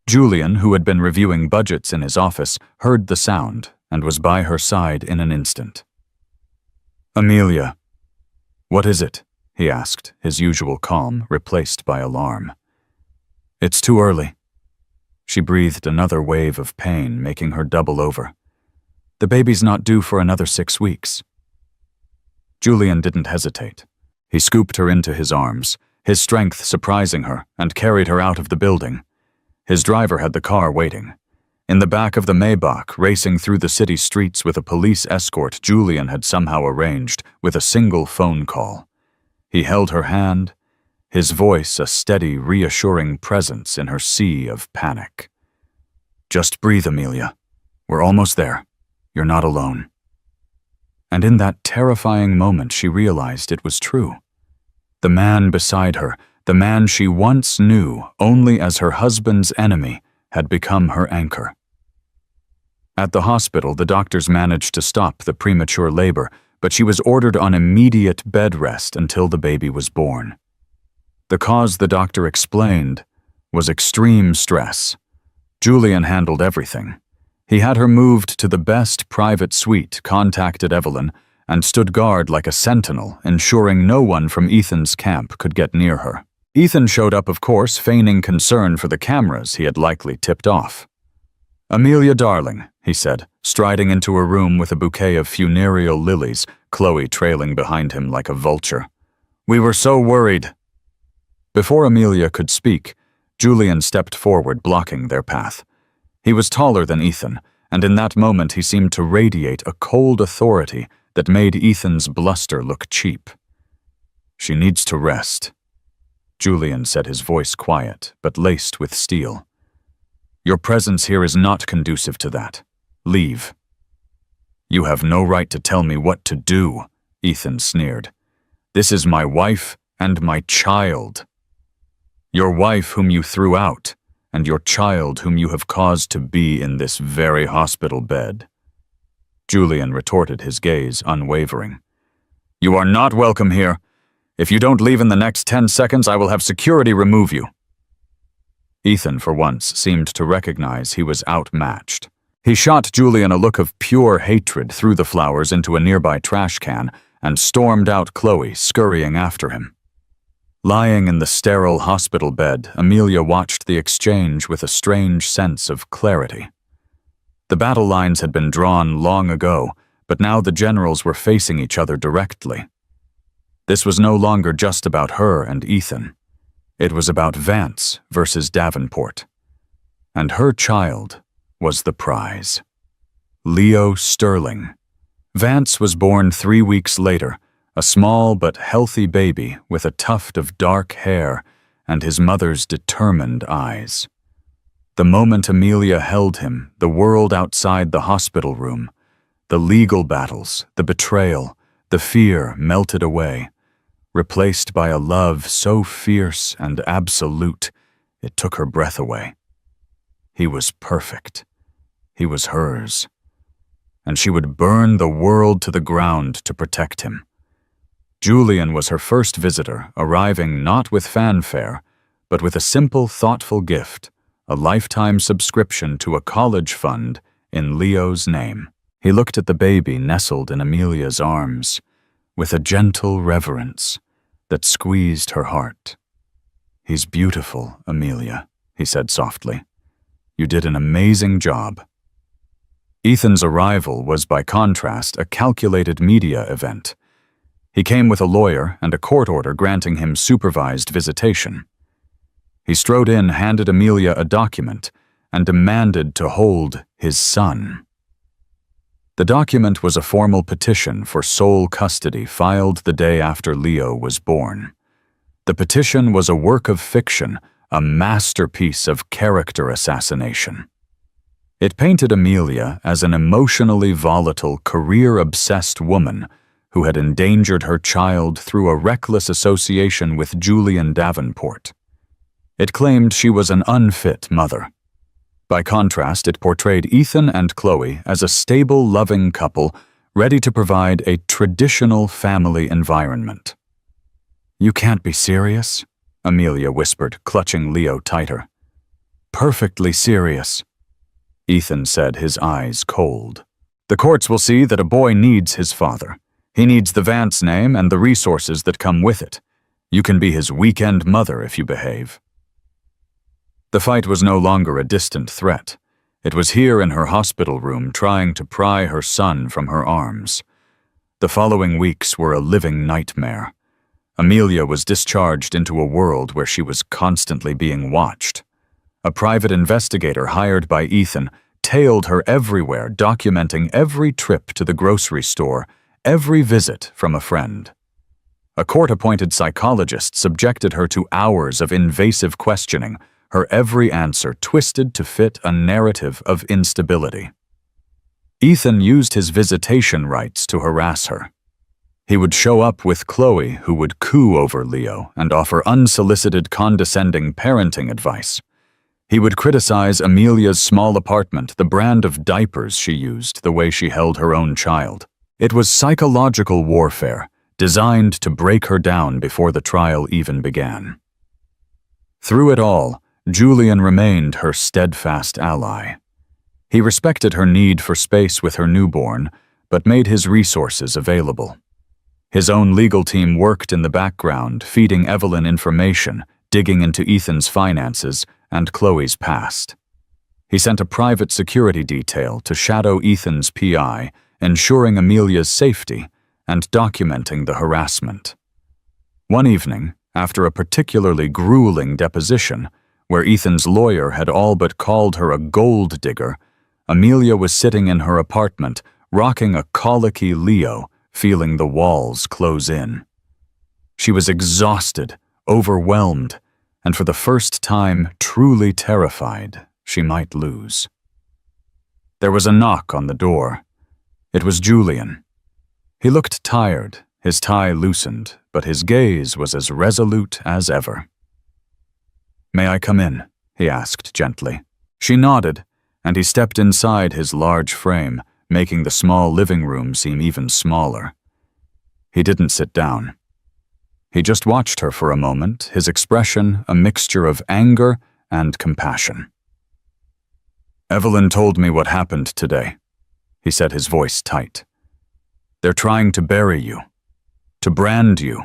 Julian, who had been reviewing budgets in his office, heard the sound and was by her side in an instant. "Amelia, what is it?" he asked, his usual calm replaced by alarm. "It's too early." She breathed another wave of pain, making her double over. "The baby's not due for another 6 weeks." Julian didn't hesitate. He scooped her into his arms, his strength surprising her, and carried her out of the building. His driver had the car waiting. In the back of the Maybach, racing through the city streets with a police escort Julian had somehow arranged with a single phone call. He held her hand, his voice a steady, reassuring presence in her sea of panic. "Just breathe, Amelia. We're almost there. You're not alone." And in that terrifying moment she realized it was true. The man beside her, the man she once knew only as her husband's enemy, had become her anchor. At the hospital, the doctors managed to stop the premature labor, but she was ordered on immediate bed rest until the baby was born. The cause, the doctor explained, was extreme stress. Julian handled everything. He had her moved to the best private suite, contacted Evelyn, and stood guard like a sentinel, ensuring no one from Ethan's camp could get near her. Ethan showed up, of course, feigning concern for the cameras he had likely tipped off. "Amelia, darling," he said, striding into a room with a bouquet of funereal lilies, Chloe trailing behind him like a vulture. "We were so worried." Before Amelia could speak, Julian stepped forward, blocking their path. He was taller than Ethan, and in that moment he seemed to radiate a cold authority that made Ethan's bluster look cheap. "She needs to rest," Julian said, his voice quiet, but laced with steel. "Your presence here is not conducive to that. Leave." "You have no right to tell me what to do," Ethan sneered. "This is my wife and my child. Your wife whom you threw out, and your child whom you have caused to be in this very hospital bed." Julian retorted, his gaze unwavering. "You are not welcome here. If you don't leave in the next 10 seconds, I will have security remove you." Ethan, for once, seemed to recognize he was outmatched. He shot Julian a look of pure hatred, threw the flowers into a nearby trash can, and stormed out, Chloe scurrying after him. Lying in the sterile hospital bed, Amelia watched the exchange with a strange sense of clarity. The battle lines had been drawn long ago, but now the generals were facing each other directly. This was no longer just about her and Ethan. It was about Vance versus Davenport. And her child was the prize. Leo Sterling. Vance was born 3 weeks later, a small but healthy baby with a tuft of dark hair and his mother's determined eyes. The moment Amelia held him, the world outside the hospital room, the legal battles, the betrayal, the fear melted away, replaced by a love so fierce and absolute it took her breath away. He was perfect. He was hers. And she would burn the world to the ground to protect him. Julian was her first visitor, arriving not with fanfare, but with a simple, thoughtful gift, a lifetime subscription to a college fund in Leo's name. He looked at the baby nestled in Amelia's arms, with a gentle reverence that squeezed her heart. "He's beautiful, Amelia," he said softly. "You did an amazing job." Ethan's arrival was, by contrast, a calculated media event. He came with a lawyer and a court order granting him supervised visitation. He strode in, handed Amelia a document, and demanded to hold his son. The document was a formal petition for sole custody filed the day after Leo was born. The petition was a work of fiction, a masterpiece of character assassination. It painted Amelia as an emotionally volatile, career-obsessed woman who had endangered her child through a reckless association with Julian Davenport. It claimed she was an unfit mother. By contrast, it portrayed Ethan and Chloe as a stable, loving couple ready to provide a traditional family environment. "You can't be serious," Amelia whispered, clutching Leo tighter. "Perfectly serious," Ethan said, his eyes cold. "The courts will see that a boy needs his father. He needs the Vance name and the resources that come with it. You can be his weekend mother if you behave." The fight was no longer a distant threat. It was here in her hospital room, trying to pry her son from her arms. The following weeks were a living nightmare. Amelia was discharged into a world where she was constantly being watched. A private investigator hired by Ethan tailed her everywhere, documenting every trip to the grocery store, every visit from a friend. A court-appointed psychologist subjected her to hours of invasive questioning, her every answer twisted to fit a narrative of instability. Ethan used his visitation rights to harass her. He would show up with Chloe, who would coo over Leo and offer unsolicited, condescending parenting advice. He would criticize Amelia's small apartment, the brand of diapers she used, the way she held her own child. It was psychological warfare, designed to break her down before the trial even began. Through it all, Julian remained her steadfast ally. He respected her need for space with her newborn, but made his resources available. His own legal team worked in the background, feeding Evelyn information, digging into Ethan's finances and Chloe's past. He sent a private security detail to shadow Ethan's PI, ensuring Amelia's safety and documenting the harassment. One evening, after a particularly grueling deposition, where Ethan's lawyer had all but called her a gold digger, Amelia was sitting in her apartment, rocking a colicky Leo, feeling the walls close in. She was exhausted, overwhelmed, and for the first time truly terrified she might lose. There was a knock on the door. It was Julian. He looked tired, his tie loosened, but his gaze was as resolute as ever. "May I come in?" he asked gently. She nodded, and he stepped inside his large frame, making the small living room seem even smaller. He didn't sit down. He just watched her for a moment, his expression a mixture of anger and compassion. "Evelyn told me what happened today," he said, his voice tight. "They're trying to bury you, to brand you.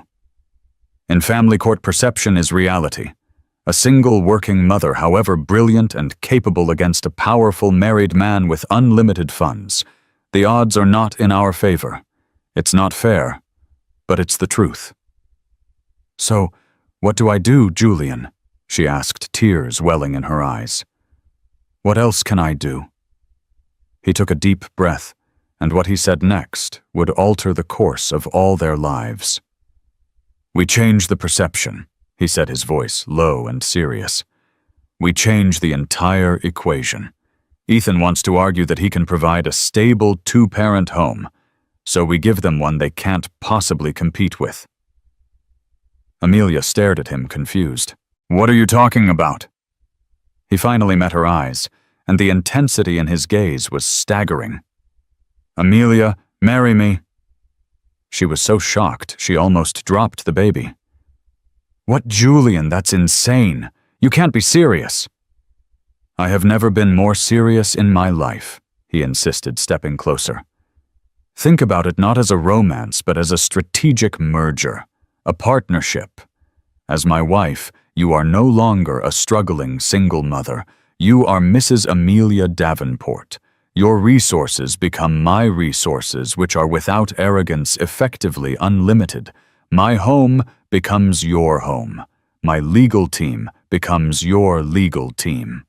In family court, perception is reality. A single working mother, however brilliant and capable, against a powerful married man with unlimited funds. The odds are not in our favor. It's not fair, but it's the truth." "So, what do I do, Julian?" she asked, tears welling in her eyes. "What else can I do?" He took a deep breath, and what he said next would alter the course of all their lives. "We change the perception," he said, his voice low and serious. We change the entire equation. Ethan wants to argue that he can provide a stable two-parent home, so we give them one they can't possibly compete with. Amelia stared at him, confused. What are you talking about? He finally met her eyes, and the intensity in his gaze was staggering. Amelia, marry me. She was so shocked she almost dropped the baby. What, Julian? That's insane. You can't be serious. I have never been more serious in my life, he insisted, stepping closer. Think about it not as a romance, but as a strategic merger, a partnership. As my wife, you are no longer a struggling single mother. You are Mrs. Amelia Davenport. Your resources become my resources, which are without arrogance effectively unlimited. My home becomes your home. My legal team becomes your legal team.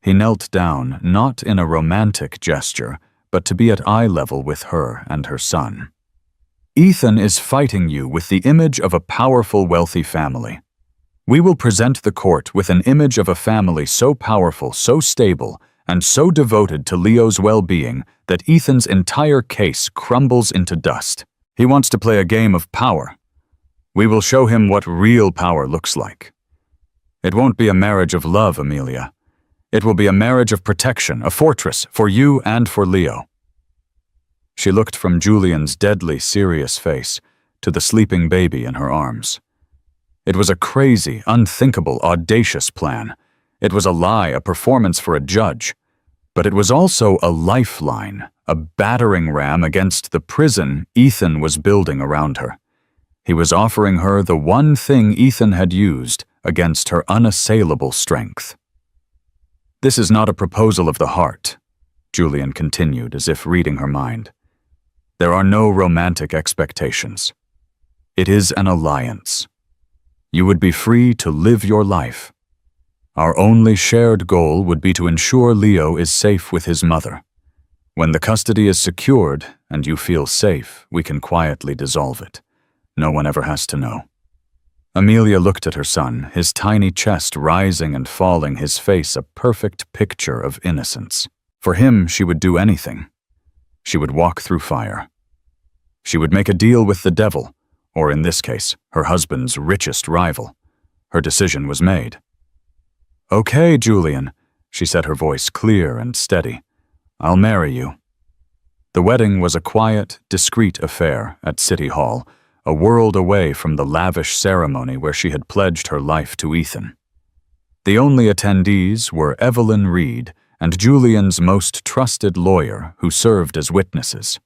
He knelt down, not in a romantic gesture, but to be at eye level with her and her son. Ethan is fighting you with the image of a powerful, wealthy family. We will present the court with an image of a family so powerful, so stable, and so devoted to Leo's well-being that Ethan's entire case crumbles into dust. He wants to play a game of power. We will show him what real power looks like. It won't be a marriage of love, Amelia. It will be a marriage of protection, a fortress for you and for Leo. She looked from Julian's deadly serious face to the sleeping baby in her arms. It was a crazy, unthinkable, audacious plan. It was a lie, a performance for a judge. But it was also a lifeline, a battering ram against the prison Ethan was building around her. He was offering her the one thing Ethan had used against her unassailable strength. This is not a proposal of the heart, Julian continued, as if reading her mind. There are no romantic expectations. It is an alliance. You would be free to live your life. Our only shared goal would be to ensure Leo is safe with his mother. When the custody is secured and you feel safe, we can quietly dissolve it. No one ever has to know. Amelia looked at her son, his tiny chest rising and falling, his face a perfect picture of innocence. For him, she would do anything. She would walk through fire. She would make a deal with the devil, or in this case, her husband's richest rival. Her decision was made. Okay, Julian, she said, her voice clear and steady. I'll marry you. The wedding was a quiet, discreet affair at City Hall, a world away from the lavish ceremony where she had pledged her life to Ethan. The only attendees were Evelyn Reed and Julian's most trusted lawyer, who served as witnesses.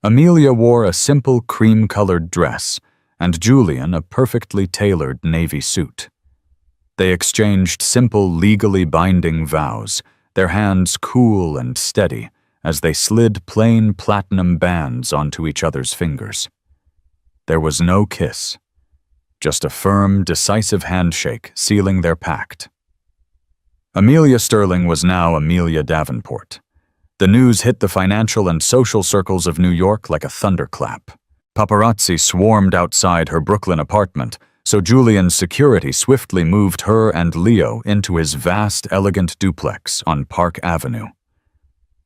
Amelia wore a simple cream-colored dress, and Julian a perfectly tailored navy suit. They exchanged simple, legally binding vows, their hands cool and steady as they slid plain platinum bands onto each other's fingers. There was no kiss, just a firm, decisive handshake sealing their pact. Amelia Sterling was now Amelia Davenport. The news hit the financial and social circles of New York like a thunderclap. Paparazzi swarmed outside her Brooklyn apartment, so Julian's security swiftly moved her and Leo into his vast, elegant duplex on Park Avenue.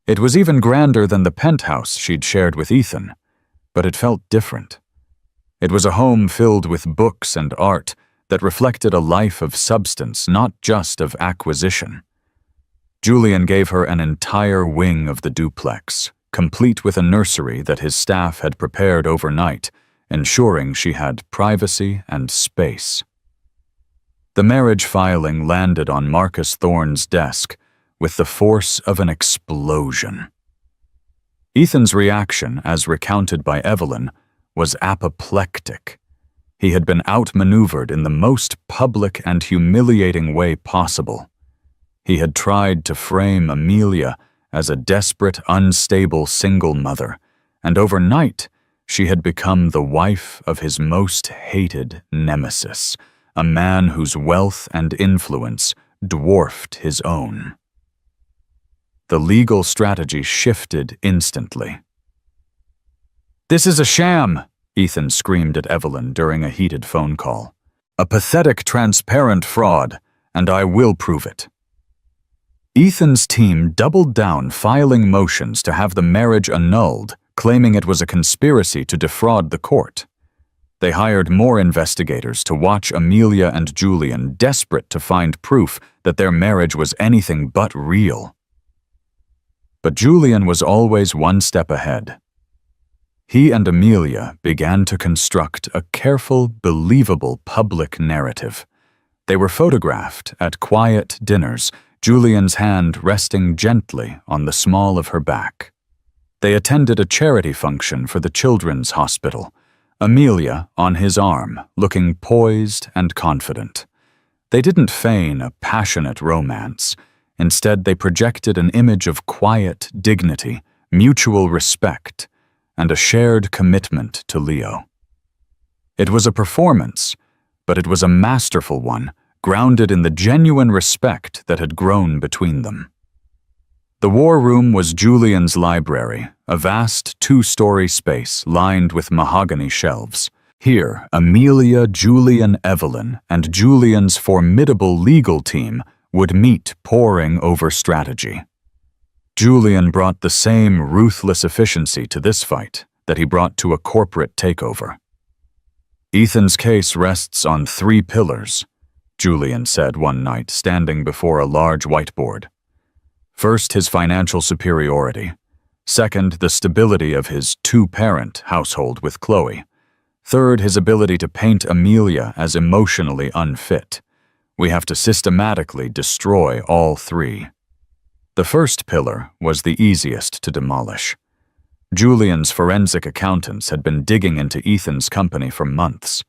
It was even grander than the penthouse she'd shared with Ethan, but it felt different. It was a home filled with books and art that reflected a life of substance, not just of acquisition. Julian gave her an entire wing of the duplex, complete with a nursery that his staff had prepared overnight, ensuring she had privacy and space. The marriage filing landed on Marcus Thorne's desk with the force of an explosion. Ethan's reaction, as recounted by Evelyn, was apoplectic. He had been outmaneuvered in the most public and humiliating way possible. He had tried to frame Amelia as a desperate, unstable single mother, and overnight she had become the wife of his most hated nemesis, a man whose wealth and influence dwarfed his own. The legal strategy shifted instantly. "This is a sham," Ethan screamed at Evelyn during a heated phone call. "A pathetic, transparent fraud, and I will prove it." Ethan's team doubled down, filing motions to have the marriage annulled, claiming it was a conspiracy to defraud the court. They hired more investigators to watch Amelia and Julian, desperate to find proof that their marriage was anything but real. But Julian was always one step ahead. He and Amelia began to construct a careful, believable public narrative. They were photographed at quiet dinners, Julian's hand resting gently on the small of her back. They attended a charity function for the children's hospital, Amelia on his arm, looking poised and confident. They didn't feign a passionate romance. Instead, they projected an image of quiet dignity, mutual respect, and a shared commitment to Leo. It was a performance, but it was a masterful one, grounded in the genuine respect that had grown between them. The war room was Julian's library, a vast two-story space lined with mahogany shelves. Here, Amelia, Julian, Evelyn, and Julian's formidable legal team would meet, poring over strategy. Julian brought the same ruthless efficiency to this fight that he brought to a corporate takeover. "Ethan's case rests on 3 pillars," Julian said one night, standing before a large whiteboard. "First, his financial superiority. Second, the stability of his two-parent household with Chloe. Third, his ability to paint Amelia as emotionally unfit. We have to systematically destroy all 3. The first pillar was the easiest to demolish. Julian's forensic accountants had been digging into Ethan's company for months.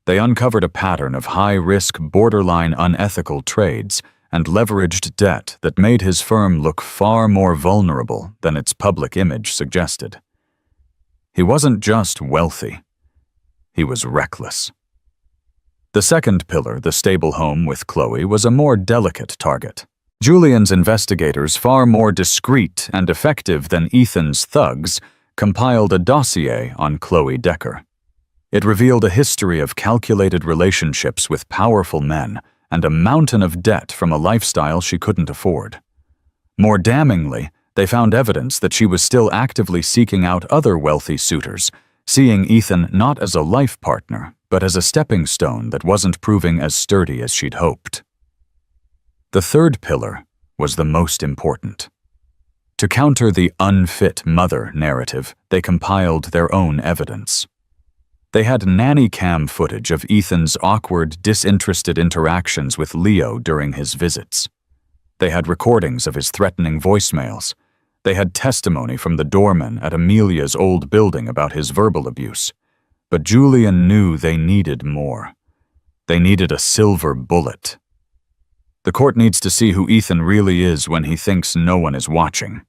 They uncovered a pattern of high-risk, borderline unethical trades and leveraged debt that made his firm look far more vulnerable than its public image suggested. He wasn't just wealthy. He was reckless. The second pillar, the stable home with Chloe, was a more delicate target. Julian's investigators, far more discreet and effective than Ethan's thugs, compiled a dossier on Chloe Decker. It revealed a history of calculated relationships with powerful men and a mountain of debt from a lifestyle she couldn't afford. More damningly, they found evidence that she was still actively seeking out other wealthy suitors, seeing Ethan not as a life partner, but as a stepping stone that wasn't proving as sturdy as she'd hoped. The third pillar was the most important. To counter the unfit mother narrative, they compiled their own evidence. They had nanny cam footage of Ethan's awkward, disinterested interactions with Leo during his visits. They had recordings of his threatening voicemails. They had testimony from the doorman at Amelia's old building about his verbal abuse. But Julian knew they needed more. They needed a silver bullet. "The court needs to see who Ethan really is when he thinks no one is watching,"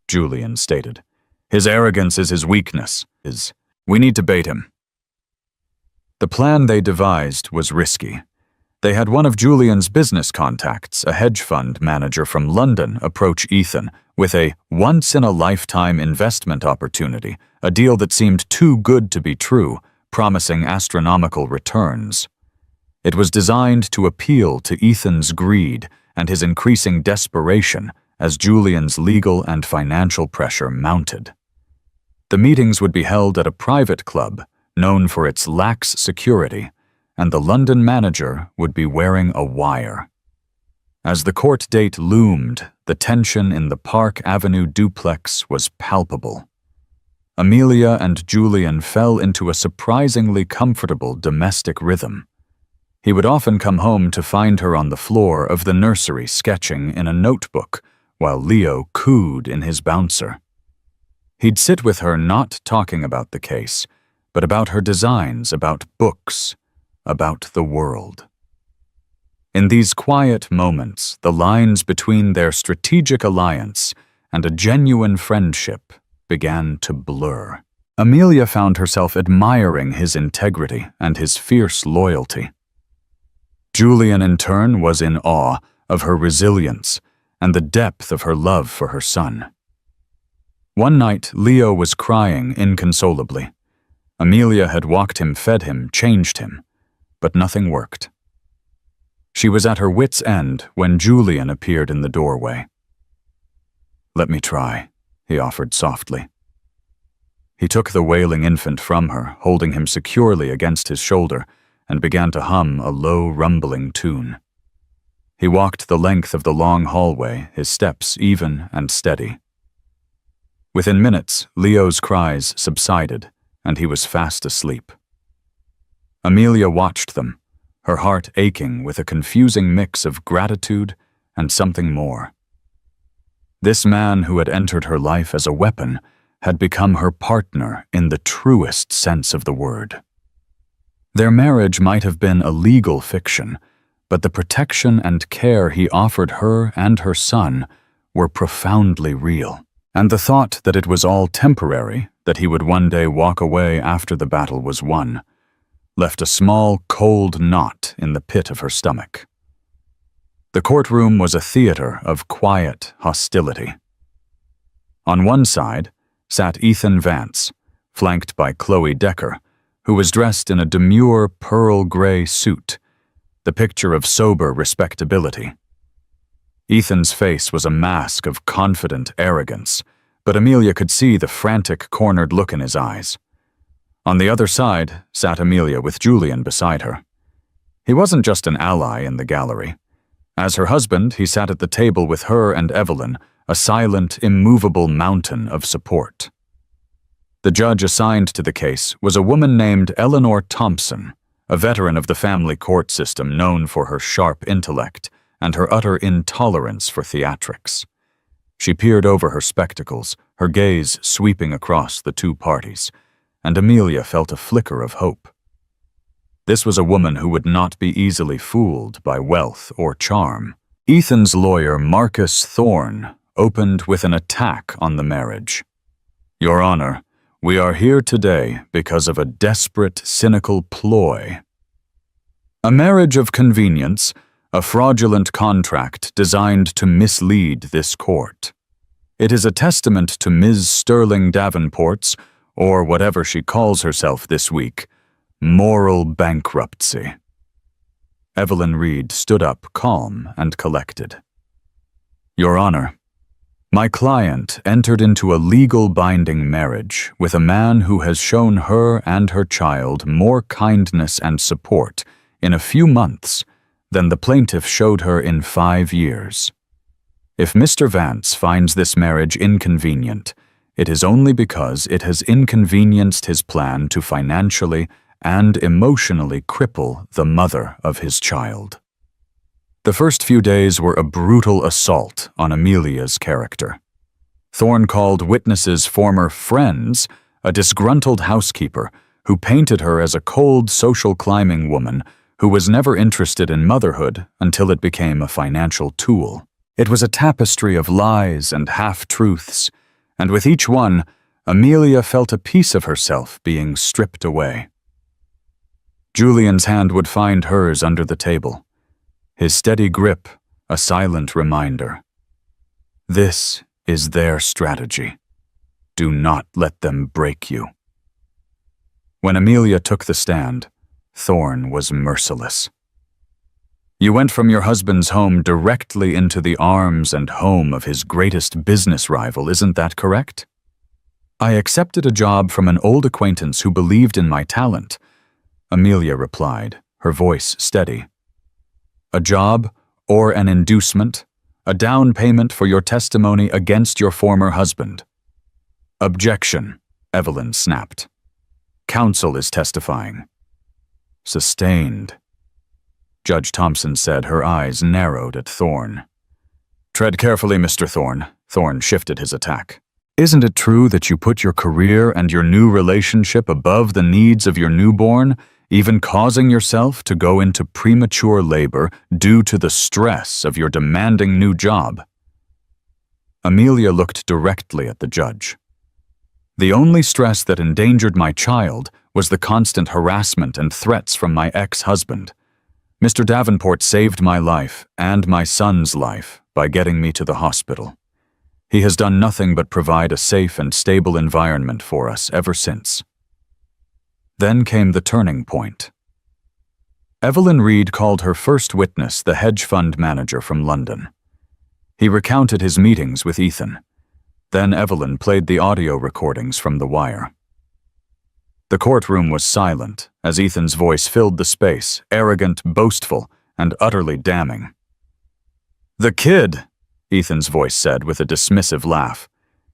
Julian stated. "His arrogance is his weakness. We need to bait him." The plan they devised was risky. They had one of Julian's business contacts, a hedge fund manager from London, approach Ethan with a once-in-a-lifetime investment opportunity, a deal that seemed too good to be true, promising astronomical returns. It was designed to appeal to Ethan's greed and his increasing desperation as Julian's legal and financial pressure mounted. The meetings would be held at a private club known for its lax security, and the London manager would be wearing a wire. As the court date loomed, the tension in the Park Avenue duplex was palpable. Amelia and Julian fell into a surprisingly comfortable domestic rhythm. He would often come home to find her on the floor of the nursery sketching in a notebook, while Leo cooed in his bouncer. He'd sit with her not talking about the case, but about her designs, about books, about the world. In these quiet moments, the lines between their strategic alliance and a genuine friendship began to blur. Amelia found herself admiring his integrity and his fierce loyalty. Julian, in turn, was in awe of her resilience and the depth of her love for her son. One night, Leo was crying inconsolably. Amelia had walked him, fed him, changed him, but nothing worked. She was at her wit's end when Julian appeared in the doorway. "Let me try," he offered softly. He took the wailing infant from her, holding him securely against his shoulder, and began to hum a low, rumbling tune. He walked the length of the long hallway, his steps even and steady. Within minutes, Leo's cries subsided, and he was fast asleep. Amelia watched them, her heart aching with a confusing mix of gratitude and something more. This man who had entered her life as a weapon had become her partner in the truest sense of the word. Their marriage might have been a legal fiction, but the protection and care he offered her and her son were profoundly real. And the thought that it was all temporary, that he would one day walk away after the battle was won, left a small, cold knot in the pit of her stomach. The courtroom was a theater of quiet hostility. On one side sat Ethan Vance, flanked by Chloe Decker, who was dressed in a demure pearl gray suit, the picture of sober respectability. Ethan's face was a mask of confident arrogance, but Amelia could see the frantic, cornered look in his eyes. On the other side sat Amelia with Julian beside her. He wasn't just an ally in the gallery. As her husband, he sat at the table with her and Evelyn, a silent, immovable mountain of support. The judge assigned to the case was a woman named Eleanor Thompson, a veteran of the family court system known for her sharp intellect and her utter intolerance for theatrics. She peered over her spectacles, her gaze sweeping across the two parties, and Amelia felt a flicker of hope. This was a woman who would not be easily fooled by wealth or charm. Ethan's lawyer, Marcus Thorne, opened with an attack on the marriage. "Your Honor, we are here today because of a desperate, cynical ploy. A marriage of convenience, a fraudulent contract designed to mislead this court. It is a testament to Ms. Sterling Davenport's, or whatever she calls herself this week, moral bankruptcy." Evelyn Reed stood up, calm and collected. "Your Honor, my client entered into a legal binding marriage with a man who has shown her and her child more kindness and support in a few months than the plaintiff showed her in 5 years. If Mr. Vance finds this marriage inconvenient, it is only because it has inconvenienced his plan to financially and emotionally cripple the mother of his child." The first few days were a brutal assault on Amelia's character. Thorne called witnesses former friends a disgruntled housekeeper who painted her as a cold, social climbing woman who was never interested in motherhood until it became a financial tool. It was a tapestry of lies and half-truths, and with each one, Amelia felt a piece of herself being stripped away. Julian's hand would find hers under the table, his steady grip a silent reminder. This is their strategy. Do not let them break you. When Amelia took the stand, Thorne was merciless. "You went from your husband's home directly into the arms and home of his greatest business rival, isn't that correct?" "I accepted a job from an old acquaintance who believed in my talent," Amelia replied, her voice steady. "A job or an inducement, a down payment for your testimony against your former husband." "Objection," Evelyn snapped. "Counsel is testifying." "Sustained," Judge Thompson said, her eyes narrowed at Thorne. "Tread carefully, Mr. Thorne." Thorne shifted his attack. "Isn't it true that you put your career and your new relationship above the needs of your newborn, even causing yourself to go into premature labor due to the stress of your demanding new job?" Amelia looked directly at the judge. "The only stress that endangered my child was the constant harassment and threats from my ex-husband. Mr. Davenport saved my life and my son's life by getting me to the hospital. He has done nothing but provide a safe and stable environment for us ever since." Then came the turning point. Evelyn Reed called her first witness the hedge fund manager from London. He recounted his meetings with Ethan. Then Evelyn played the audio recordings from the wire. The courtroom was silent as Ethan's voice filled the space, arrogant, boastful, and utterly damning. "The kid," Ethan's voice said with a dismissive laugh.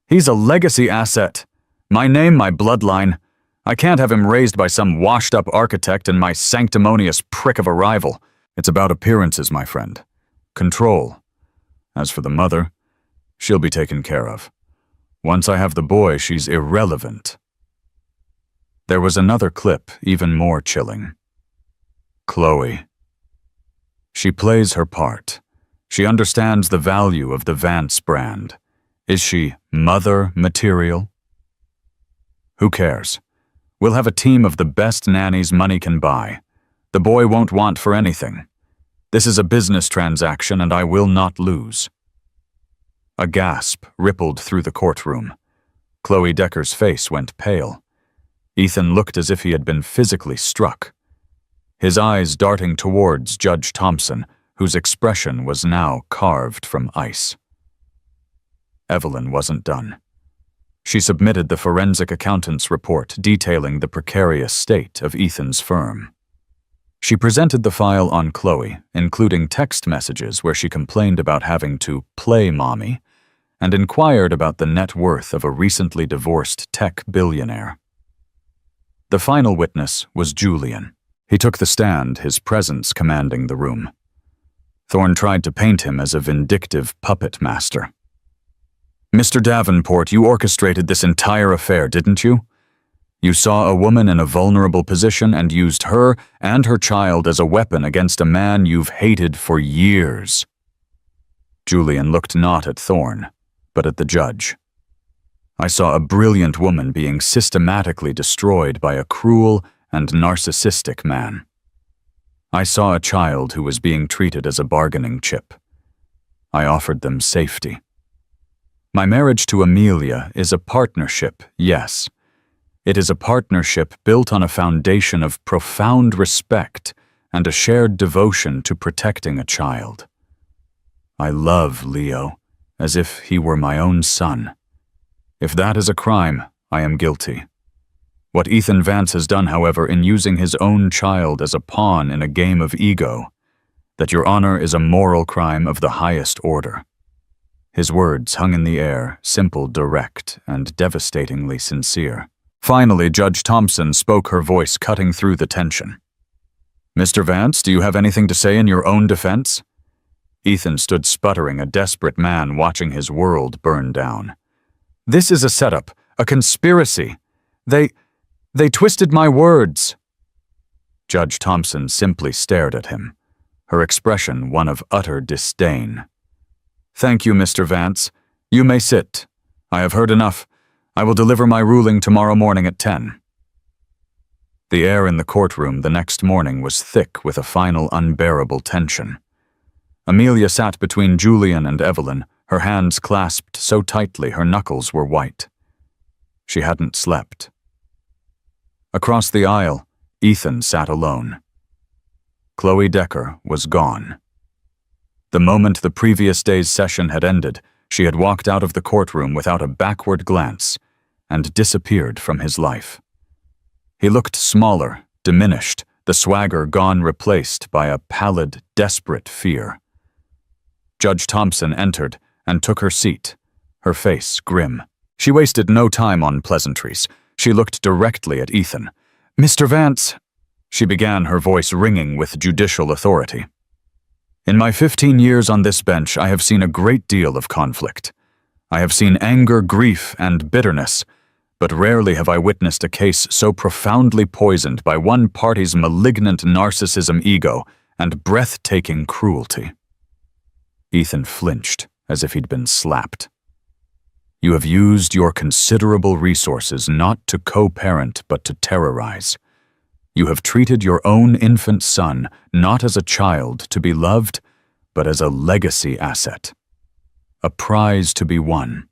"He's a legacy asset. My name, my bloodline. I can't have him raised by some washed-up architect and my sanctimonious prick of a rival. It's about appearances, my friend. Control. As for the mother, she'll be taken care of. Once I have the boy, she's irrelevant." There was another clip, even more chilling. Chloe. She plays her part. She understands the value of the Vance brand. Is she mother material? Who cares? We'll have a team of the best nannies money can buy. The boy won't want for anything. This is a business transaction and I will not lose. A gasp rippled through the courtroom. Chloe Decker's face went pale. Ethan looked as if he had been physically struck. His eyes darting towards Judge Thompson, whose expression was now carved from ice. Evelyn wasn't done. She submitted the forensic accountant's report detailing the precarious state of Ethan's firm. She presented the file on Chloe, including text messages where she complained about having to play mommy, and inquired about the net worth of a recently divorced tech billionaire. The final witness was Julian. He took the stand, his presence commanding the room. Thorne tried to paint him as a vindictive puppet master. "Mr. Davenport, you orchestrated this entire affair, didn't you? You saw a woman in a vulnerable position and used her and her child as a weapon against a man you've hated for years." Julian looked not at Thorne, but at the judge. "I saw a brilliant woman being systematically destroyed by a cruel and narcissistic man. I saw a child who was being treated as a bargaining chip. I offered them safety. My marriage to Amelia is a partnership, yes. It is a partnership built on a foundation of profound respect and a shared devotion to protecting a child. I love Leo as if he were my own son. If that is a crime, I am guilty. What Ethan Vance has done, however, in using his own child as a pawn in a game of ego, that your honor is a moral crime of the highest order." His words hung in the air, simple, direct, and devastatingly sincere. Finally, Judge Thompson spoke, her voice cutting through the tension. "Mr. Vance, do you have anything to say in your own defense?" Ethan stood sputtering, a desperate man watching his world burn down. "This is a setup, a conspiracy. They twisted my words." Judge Thompson simply stared at him, her expression one of utter disdain. "Thank you, Mr. Vance. You may sit. I have heard enough. I will deliver my ruling tomorrow morning at 10. The air in the courtroom the next morning was thick with a final unbearable tension. Amelia sat between Julian and Evelyn, her hands clasped so tightly her knuckles were white. She hadn't slept. Across the aisle, Ethan sat alone. Chloe Decker was gone. The moment the previous day's session had ended, she had walked out of the courtroom without a backward glance and disappeared from his life. He looked smaller, diminished, the swagger gone, replaced by a pallid, desperate fear. Judge Thompson entered and took her seat, her face grim. She wasted no time on pleasantries. She looked directly at Ethan. "Mr. Vance," she began, her voice ringing with judicial authority. "In my 15 years on this bench, I have seen a great deal of conflict. I have seen anger, grief, and bitterness, but rarely have I witnessed a case so profoundly poisoned by one party's malignant narcissism, ego, and breathtaking cruelty." Ethan flinched, as if he'd been slapped. "You have used your considerable resources not to co-parent but to terrorize. You have treated your own infant son not as a child to be loved, but as a legacy asset, a prize to be won.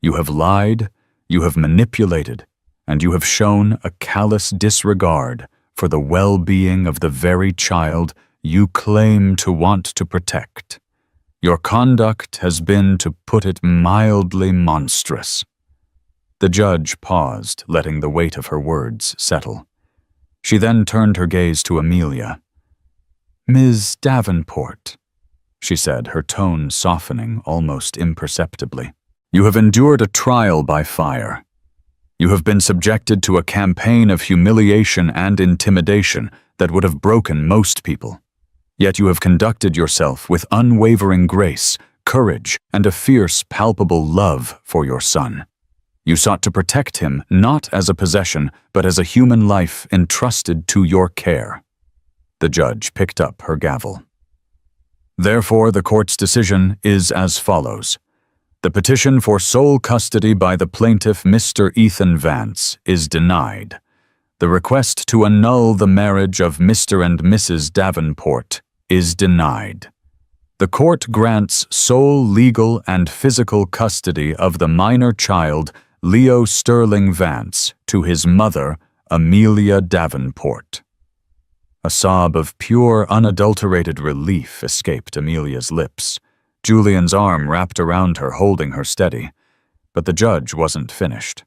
You have lied, you have manipulated, and you have shown a callous disregard for the well-being of the very child you claim to want to protect. Your conduct has been, to put it mildly, monstrous." The judge paused, letting the weight of her words settle. She then turned her gaze to Amelia. "Ms. Davenport," she said, her tone softening almost imperceptibly. "You have endured a trial by fire. You have been subjected to a campaign of humiliation and intimidation that would have broken most people. Yet you have conducted yourself with unwavering grace, courage, and a fierce, palpable love for your son. You sought to protect him not as a possession, but as a human life entrusted to your care." The judge picked up her gavel. "Therefore, the court's decision is as follows. The petition for sole custody by the plaintiff, Mr. Ethan Vance, is denied. The request to annul the marriage of Mr. and Mrs. Davenport is denied. The court grants sole legal and physical custody of the minor child, Leo Sterling Vance, to his mother, Amelia Davenport." A sob of pure, unadulterated relief escaped Amelia's lips. Julian's arm wrapped around her, holding her steady. But the judge wasn't finished.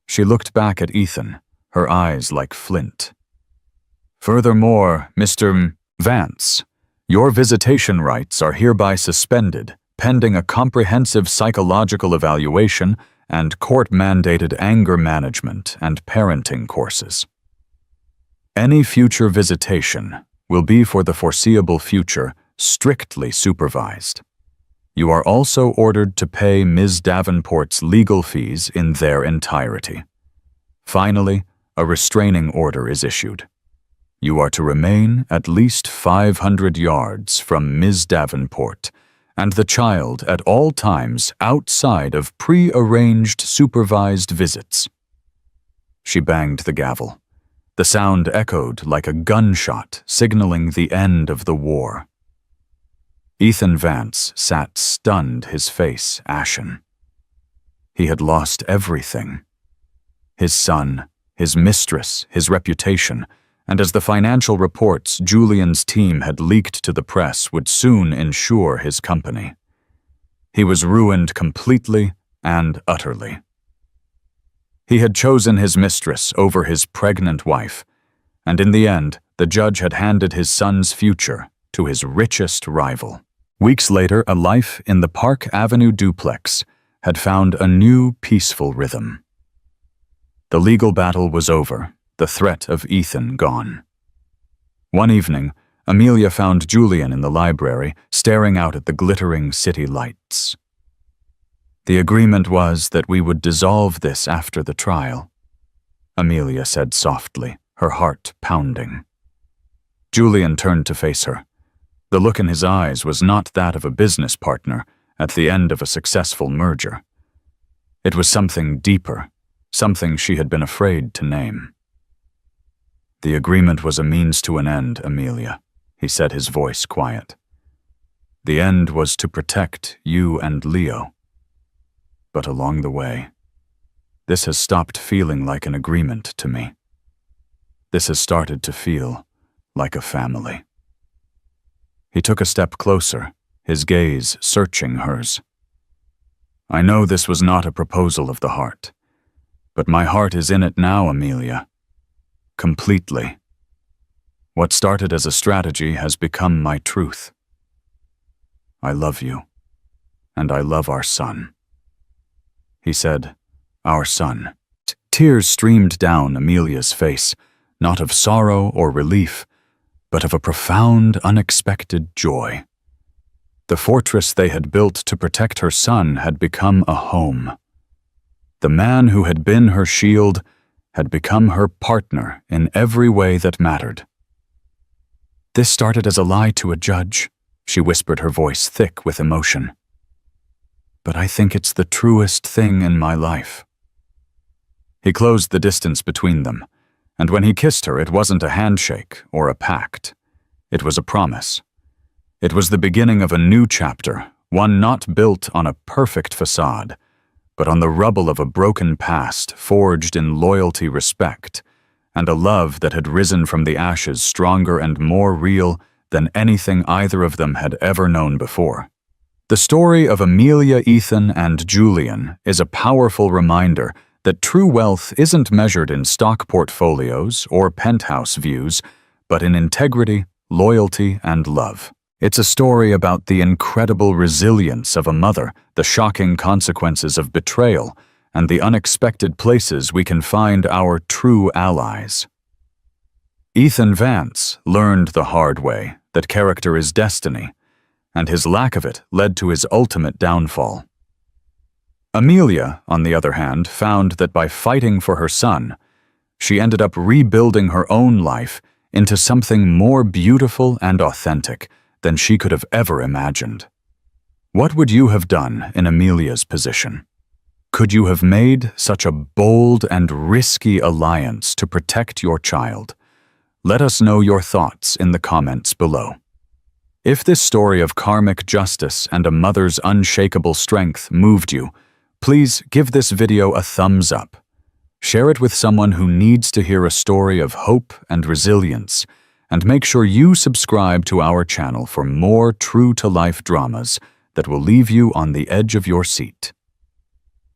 She looked back at Ethan, her eyes like flint. "Furthermore, Mr. Vance, your visitation rights are hereby suspended, pending a comprehensive psychological evaluation and court-mandated anger management and parenting courses. Any future visitation will be, for the foreseeable future, strictly supervised. You are also ordered to pay Ms. Davenport's legal fees in their entirety. Finally, a restraining order is issued. You are to remain at least 500 yards from Ms. Davenport and the child at all times outside of pre-arranged supervised visits." She banged the gavel. The sound echoed like a gunshot, signaling the end of the war. Ethan Vance sat stunned, his face ashen. He had lost everything. His son, his mistress, his reputation, and as the financial reports Julian's team had leaked to the press would soon ensure his company. He was ruined completely and utterly. He had chosen his mistress over his pregnant wife, and in the end, the judge had handed his son's future to his richest rival. Weeks later, a life in the Park Avenue duplex had found a new, peaceful rhythm. The legal battle was over, the threat of Ethan gone. One evening, Amelia found Julian in the library, staring out at the glittering city lights. "The agreement was that we would dissolve this after the trial," Amelia said softly, her heart pounding. Julian turned to face her. The look in his eyes was not that of a business partner at the end of a successful merger. It was something deeper, something she had been afraid to name. "The agreement was a means to an end, Amelia," he said, his voice quiet. "The end was to protect you and Leo. But along the way, this has stopped feeling like an agreement to me. This has started to feel like a family." He took a step closer, his gaze searching hers. "I know this was not a proposal of the heart, but my heart is in it now, Amelia. Completely. What started as a strategy has become my truth. I love you, and I love our son." He said, "Our son." Tears streamed down Amelia's face, not of sorrow or relief, but of a profound, unexpected joy. The fortress they had built to protect her son had become a home. The man who had been her shield had become her partner in every way that mattered. "This started as a lie to a judge," she whispered, her voice thick with emotion. "But I think it's the truest thing in my life." He closed the distance between them, and when he kissed her, it wasn't a handshake or a pact. It was a promise. It was the beginning of a new chapter, one not built on a perfect facade, but on the rubble of a broken past forged in loyalty, respect, and a love that had risen from the ashes stronger and more real than anything either of them had ever known before. The story of Amelia, Ethan, and Julian is a powerful reminder that true wealth isn't measured in stock portfolios or penthouse views, but in integrity, loyalty, and love. It's a story about the incredible resilience of a mother, the shocking consequences of betrayal, and the unexpected places we can find our true allies. Ethan Vance learned the hard way that character is destiny, and his lack of it led to his ultimate downfall. Amelia, on the other hand, found that by fighting for her son, she ended up rebuilding her own life into something more beautiful and authentic than she could have ever imagined. What would you have done in Amelia's position? Could you have made such a bold and risky alliance to protect your child? Let us know your thoughts in the comments below. If this story of karmic justice and a mother's unshakable strength moved you, please give this video a thumbs up. Share it with someone who needs to hear a story of hope and resilience, and make sure you subscribe to our channel for more true-to-life dramas that will leave you on the edge of your seat.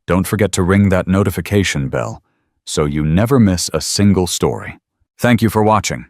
Don't forget to ring that notification bell so you never miss a single story. Thank you for watching.